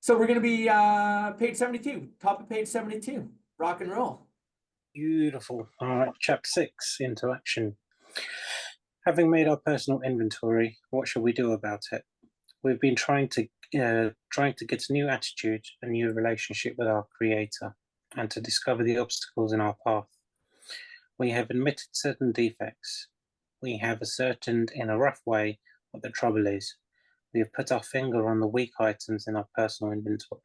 So we're going to be page 72, top of page 72. Rock and roll. Beautiful. All right, chapter 6, Into Action. Having made our personal inventory, what shall we do about it? We've been trying to get a new attitude, a new relationship with our Creator, and to discover the obstacles in our path. We have admitted certain defects. We have ascertained in a rough way what the trouble is. We have put our finger on the weak items in our personal inventory.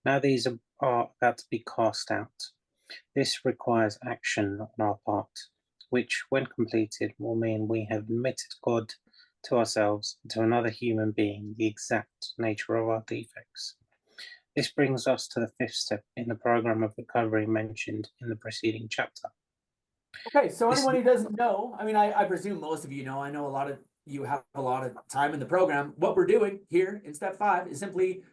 Now these are about to be cast out. This requires action on our part, which, when completed, will mean we have admitted God to ourselves and to another human being the exact nature of our defects. This brings us to the fifth step in the program of recovery mentioned in the preceding chapter. Okay, so This- anyone who doesn't know, I mean, I presume most of you know, I know a lot of you have a lot of time in the program. What we're doing here in step 5 is simply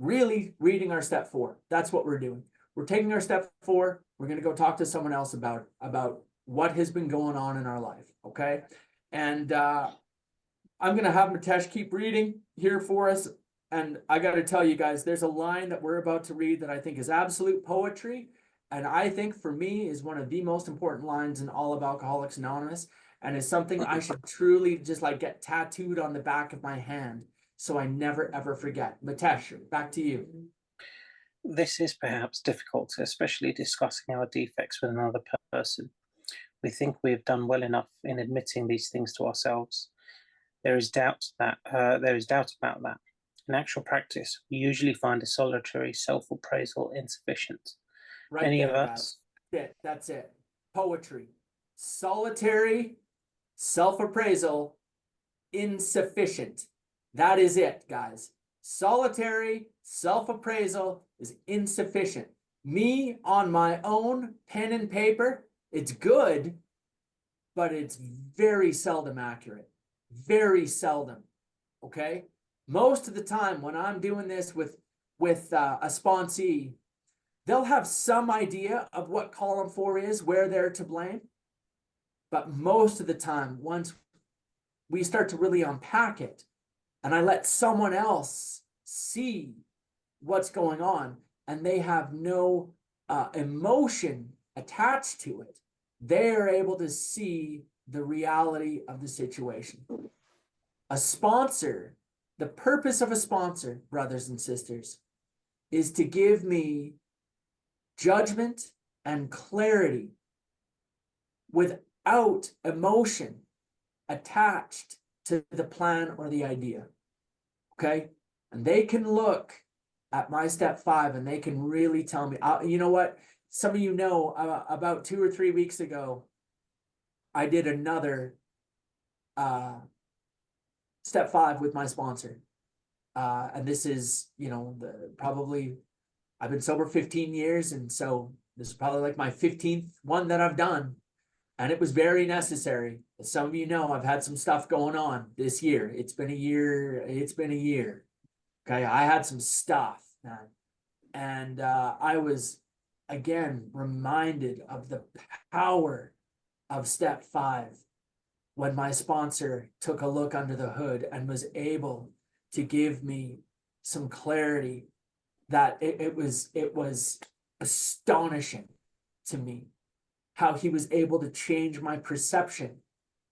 really reading our step 4. That's what we're doing. We're taking our step 4. We're going to go talk to someone else about what has been going on in our life. Okay. And I'm going to have Mitesh keep reading here for us. And I got to tell you guys, there's a line that we're about to read that I think is absolute poetry. And I think for me is one of the most important lines in all of Alcoholics Anonymous. And is something I should truly just like get tattooed on the back of my hand, so I never ever forget. Mitesh, back to you. This is perhaps difficult, especially discussing our defects with another person. We think we have done well enough in admitting these things to ourselves. There is doubt about that. In actual practice, we usually find a solitary self-appraisal insufficient. Right Many there, of guys. us, That's it. Poetry. Solitary self-appraisal insufficient. That is it, guys. Solitary self-appraisal is insufficient. Me on my own, pen and paper, it's good, but it's very seldom accurate. Very seldom. Okay? Most of the time when I'm doing this with a sponsee, they'll have some idea of what column 4 is, where they're to blame. But most of the time, once we start to really unpack it, and I let someone else see what's going on, and they have no emotion attached to it, they are able to see the reality of the situation. A sponsor, the purpose of a sponsor, brothers and sisters, is to give me judgment and clarity without emotion attached to the plan or the idea. Okay? And they can look at my step 5 and they can really tell me, you know what? Some of you know, about 2 or 3 weeks ago, I did another step 5 with my sponsor. And this is, you know, probably I've been sober 15 years. And so this is probably like my 15th one that I've done. And it was very necessary. As some of you know, I've had some stuff going on this year. It's been a year. Okay. I had some stuff, man. And I was, again, reminded of the power of step 5 when my sponsor took a look under the hood and was able to give me some clarity that it was astonishing to me how he was able to change my perception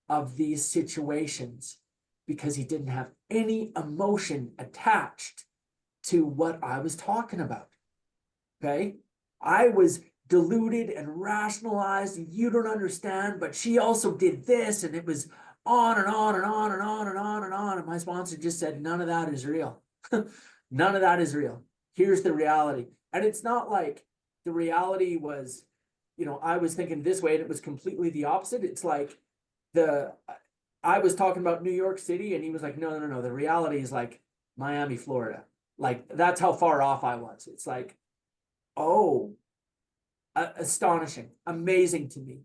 of these situations because he didn't have any emotion attached to what I was talking about. Okay? I was deluded and rationalized, and you don't understand, but she also did this, and it was on and on and on and on and on and on. And my sponsor just said, none of that is real. None of that is real. Here's the reality. And it's not like the reality was, you know, I was thinking this way and it was completely the opposite. It's like I was talking about New York City and he was like, no. The reality is like Miami, Florida. Like that's how far off I was. It's like, oh, astonishing, amazing to me.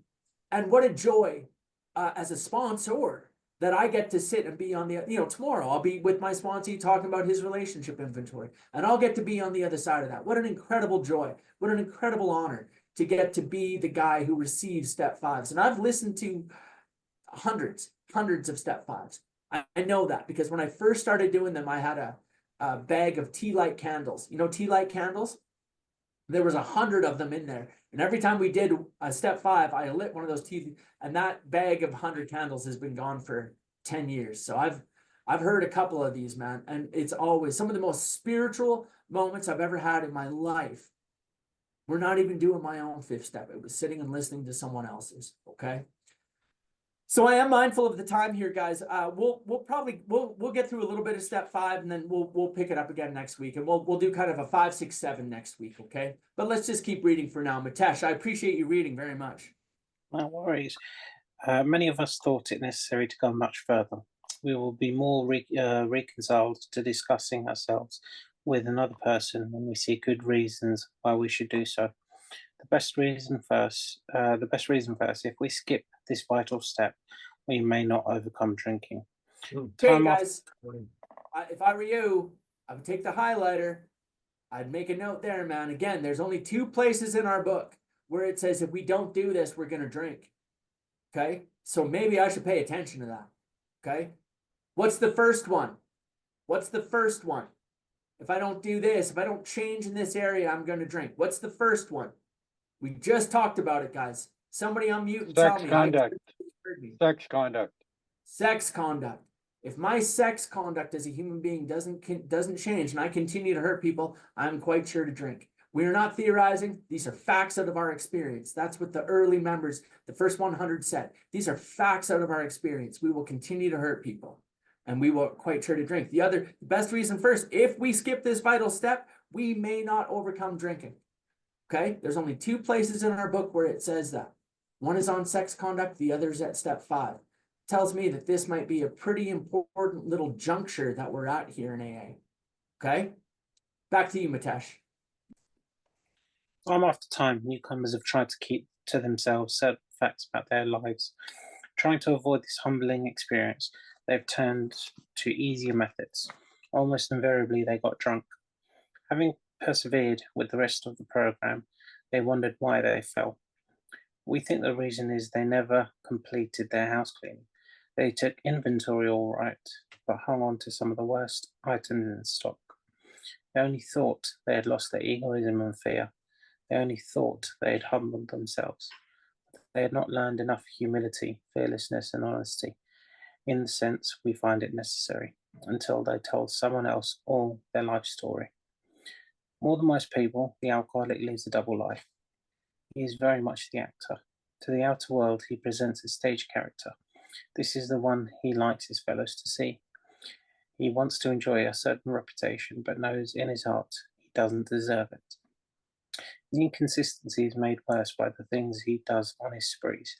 And what a joy as a sponsor that I get to sit and be on the, you know, tomorrow I'll be with my sponsee talking about his relationship inventory and I'll get to be on the other side of that. What an incredible joy. What an incredible honor to get to be the guy who receives step 5s. And I've listened to hundreds of step 5s. I know that because when I first started doing them, I had a bag of tea light candles. You know, tea light candles? There was 100 of them in there. And every time we did a step 5, I lit one of those tea, and that bag of 100 candles has been gone for 10 years. So I've heard a couple of these, man. And it's always some of the most spiritual moments I've ever had in my life We're not even doing my own fifth step. It was sitting and listening to someone else's. Okay. So I am mindful of the time here, guys. We'll get through a little bit of step 5, and then we'll pick it up again next week, and we'll do kind of a 5, 6, 7 next week. Okay. But let's just keep reading for now. Mitesh, I appreciate you reading very much. No worries. Many of us thought it necessary to go much further. We will be more reconciled to discussing ourselves with another person when we see good reasons why we should do so. The best reason first, if we skip this vital step, we may not overcome drinking. Okay, Time off- guys. If I were you, I would take the highlighter. I'd make a note there, man. Again, there's only 2 places in our book where it says if we don't do this, we're going to drink. Okay. So maybe I should pay attention to that. Okay. What's the first one? What's the first one? If I don't do this, if I don't change in this area, I'm going to drink. What's the first one? We just talked about it, guys. Somebody unmute and tell Sex me. conduct. Heard me. Sex conduct. Sex conduct. If my sex conduct as a human being doesn't change and I continue to hurt people, I'm quite sure to drink. We are not theorizing. These are facts out of our experience. That's what the early members, the first 100 said. These are facts out of our experience. We will continue to hurt people and we will quite sure to drink. The best reason first, if we skip this vital step, we may not overcome drinking. Okay. There's only 2 places in our book where it says that. One is on sex conduct. The other is at step 5. Tells me that this might be a pretty important little juncture that we're at here in AA. Okay. Back to you, Mitesh. Time after time, newcomers have tried to keep to themselves certain facts about their lives. Trying to avoid this humbling experience, they've turned to easier methods. Almost invariably, they got drunk. Having persevered with the rest of the program, they wondered why they fell. We think the reason is they never completed their house cleaning. They took inventory all right, but hung on to some of the worst items in stock. They only thought they had lost their egoism and fear. They only thought they had humbled themselves. They had not learned enough humility, fearlessness, and honesty, in the sense we find it necessary, until they told someone else all their life story. More than most people, the alcoholic lives a double life. He is very much the actor. To the outer world, he presents a stage character. This is the one he likes his fellows to see. He wants to enjoy a certain reputation, but knows in his heart he doesn't deserve it. The inconsistency is made worse by the things he does on his sprees.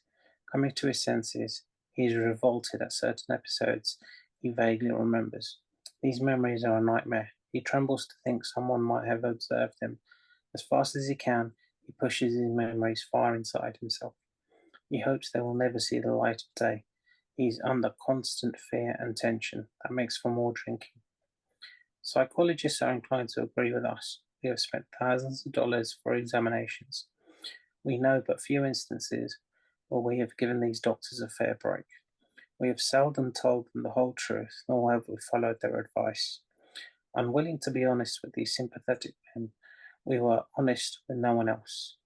Coming to his senses, he is revolted at certain episodes he vaguely remembers. These memories are a nightmare. He trembles to think someone might have observed him. As fast as he can, he pushes his memories far inside himself. He hopes they will never see the light of day. He is under constant fear and tension. That makes for more drinking. Psychologists are inclined to agree with us. We have spent thousands of dollars for examinations. We know but few instances where we have given these doctors a fair break. We have seldom told them the whole truth, nor have we followed their advice. Unwilling to be honest with these sympathetic men, we were honest with no one else.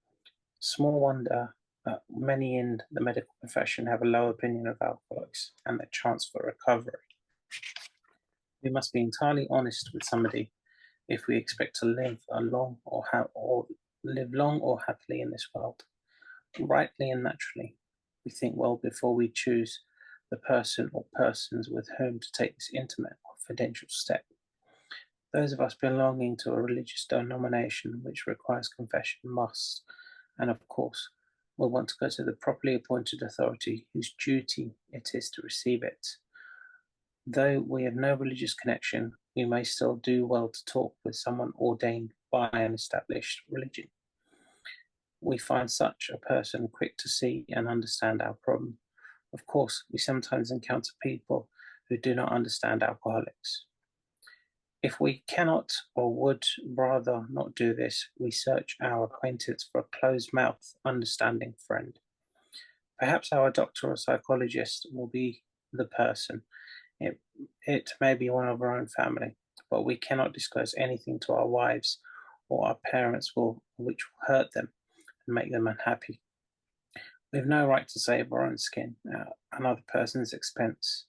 Small wonder that many in the medical profession have a low opinion of alcoholics and their chance for recovery. We must be entirely honest with somebody if we expect to live long or happily in this world. Rightly and naturally, we think well before we choose the person or persons with whom to take this intimate or confidential step. Those of us belonging to a religious denomination which requires confession must, and of course, will want to go to the properly appointed authority whose duty it is to receive it. Though we have no religious connection, we may still do well to talk with someone ordained by an established religion. We find such a person quick to see and understand our problem. Of course, we sometimes encounter people who do not understand alcoholics. If we cannot or would rather not do this, we search our acquaintance for a closed-mouthed, understanding friend. Perhaps our doctor or psychologist will be the person. It may be one of our own family, but we cannot disclose anything to our wives or our parents which will hurt them and make them unhappy. We have no right to save our own skin at another person's expense.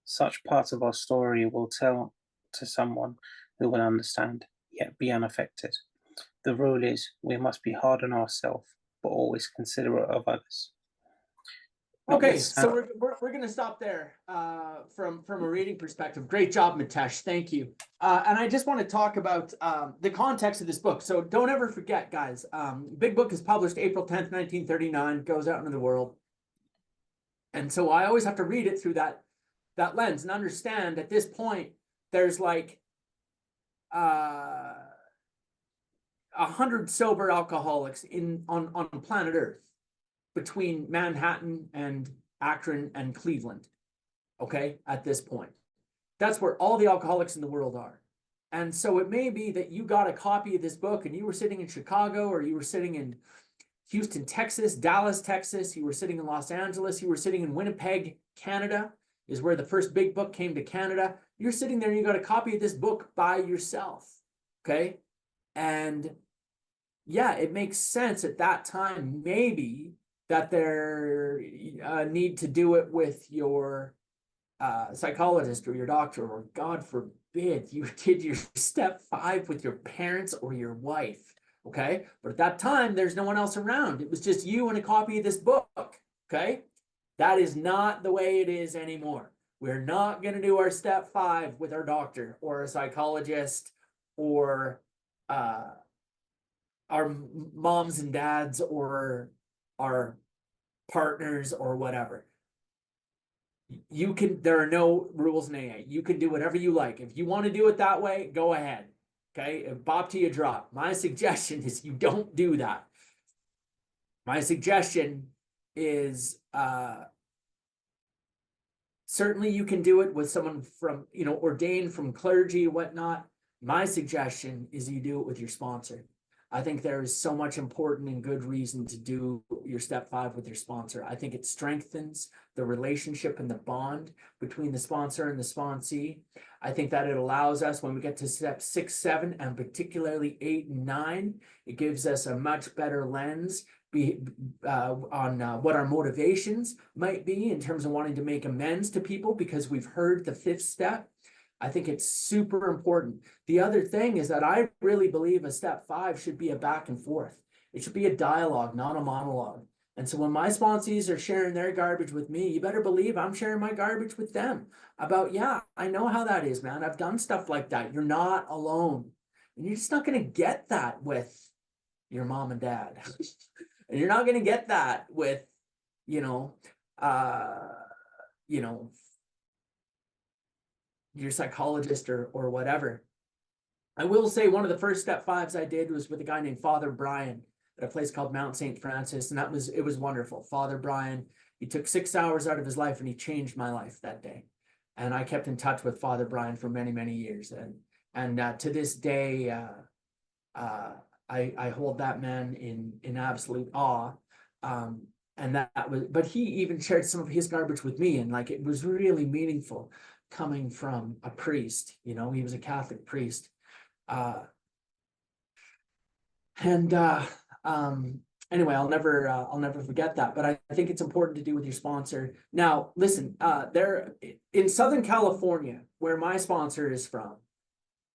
Such part of our story will tell to someone who will understand, yet be unaffected. The rule is we must be hard on ourselves, but always considerate of others. Okay, Notwith- so we're gonna stop there, from a reading perspective. Great job, Mitesh, thank you. And I just want to talk about, the context of this book. So don't ever forget, guys, Big Book is published April 10th, 1939, goes out into the world. And so I always have to read it through that lens and understand at this point, there's like, 100 sober alcoholics on planet Earth, between Manhattan and Akron and Cleveland. Okay, at this point, that's where all the alcoholics in the world are. And so it may be that you got a copy of this book and you were sitting in Chicago, or you were sitting in Houston, Texas, Dallas, Texas, you were sitting in Los Angeles, you were sitting in Winnipeg, Canada, is where the first Big Book came to Canada. You're sitting there and you got a copy of this book by yourself. Okay, and yeah, it makes sense at that time, maybe, that there need to do it with your psychologist or your doctor, or God forbid you did your step 5 with your parents or your wife. Okay, but at that time there's no one else around. It was just you and a copy of this book. Okay, that is not the way it is anymore. We're not going to do our step 5 with our doctor or a psychologist or our moms and dads or our partners or whatever. You can, there are no rules in AA. You can do whatever you like. If you want to do it that way, go ahead. Okay, if bop to you drop. My suggestion is you don't do that. My suggestion is certainly you can do it with someone from, ordained from clergy, whatnot. My suggestion is you do it with your sponsor. I think there is so much important and good reason to do your step 5 with your sponsor. I think it strengthens the relationship and the bond between the sponsor and the sponsee. I think that it allows us, when we get to step 6, 7, and particularly 8 and 9, it gives us a much better lens on what our motivations might be in terms of wanting to make amends to people, because we've heard the 5th step. I think it's super important. The other thing is that I really believe a step 5 should be a back and forth. It should be a dialogue, not a monologue. And so when my sponsees are sharing their garbage with me, you better believe I'm sharing my garbage with them about, yeah, I know how that is, man. I've done stuff like that. You're not alone. And you're just not going to get that with your mom and dad. And you're not going to get that with, your psychologist or whatever. I will say one of the first step 5s I did was with a guy named Father Brian at a place called Mount St. Francis. And it was wonderful. Father Brian, he took 6 hours out of his life and he changed my life that day. And I kept in touch with Father Brian for many, many years. And to this day, I hold that man in absolute awe. And that was, but he even shared some of his garbage with me. And like, it was really meaningful coming from a priest. He was a Catholic priest. Anyway, I'll never forget that, but I think it's important to do with your sponsor. Now, listen, there in Southern California, where my sponsor is from,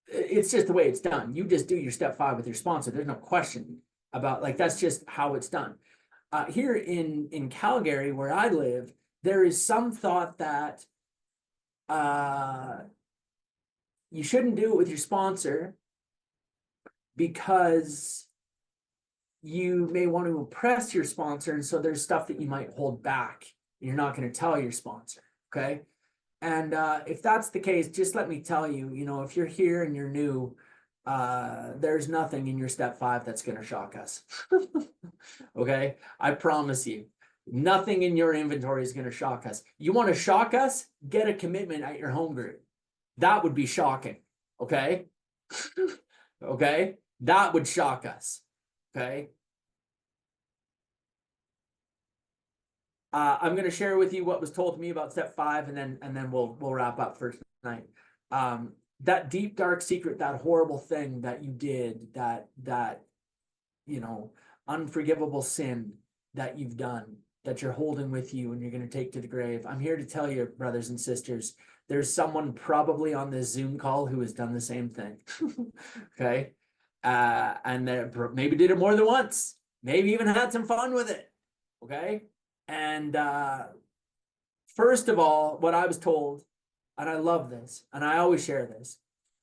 it's just the way it's done. You just do your step 5 with your sponsor. There's no question about, like, that's just how it's done. Here in Calgary, where I live, there is some thought that you shouldn't do it with your sponsor because you may want to impress your sponsor, and so there's stuff that you might hold back. You're not going to tell your sponsor, okay? And if that's the case, just let me tell you, if you're here and you're new, there's nothing in your step 5 that's going to shock us. Okay, I promise you, nothing in your inventory is going to shock us. You want to shock us? Get a commitment at your home group. That would be shocking. Okay. Okay, that would shock us. Okay. I'm going to share with you what was told to me about step 5, and then we'll wrap up for tonight. That deep, dark secret, that horrible thing that you did, that unforgivable sin that you've done, that you're holding with you and you're going to take to the grave. I'm here to tell you, brothers and sisters, there's someone probably on this Zoom call who has done the same thing. Okay. And maybe did it more than once, maybe even had some fun with it. Okay. And first of all, what I was told, and I love this, and I always share this.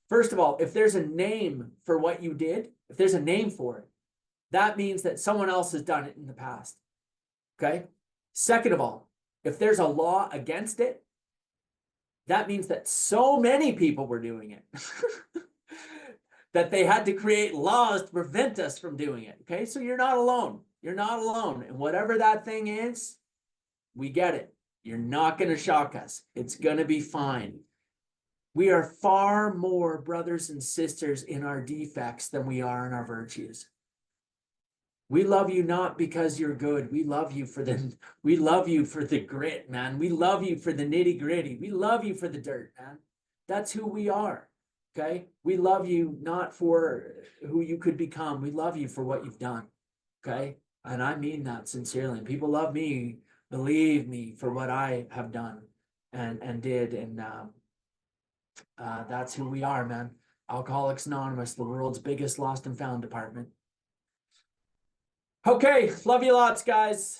First of all, if there's a name for what you did, if there's a name for it, that means that someone else has done it in the past. Okay. Second of all, if there's a law against it, that means that so many people were doing it that they had to create laws to prevent us from doing it. Okay. So you're not alone. You're not alone. And whatever that thing is, we get it. You're not going to shock us. It's going to be fine. We are far more brothers and sisters in our defects than we are in our virtues. We love you not because you're good. We love you for the grit, man. We love you for the nitty gritty. We love you for the dirt, man. That's who we are. Okay. We love you not for who you could become. We love you for what you've done. Okay. And I mean that sincerely. And people love me, believe me, for what I have done and did. And that's who we are, man. Alcoholics Anonymous, the world's biggest lost and found department. Okay, love you lots, guys.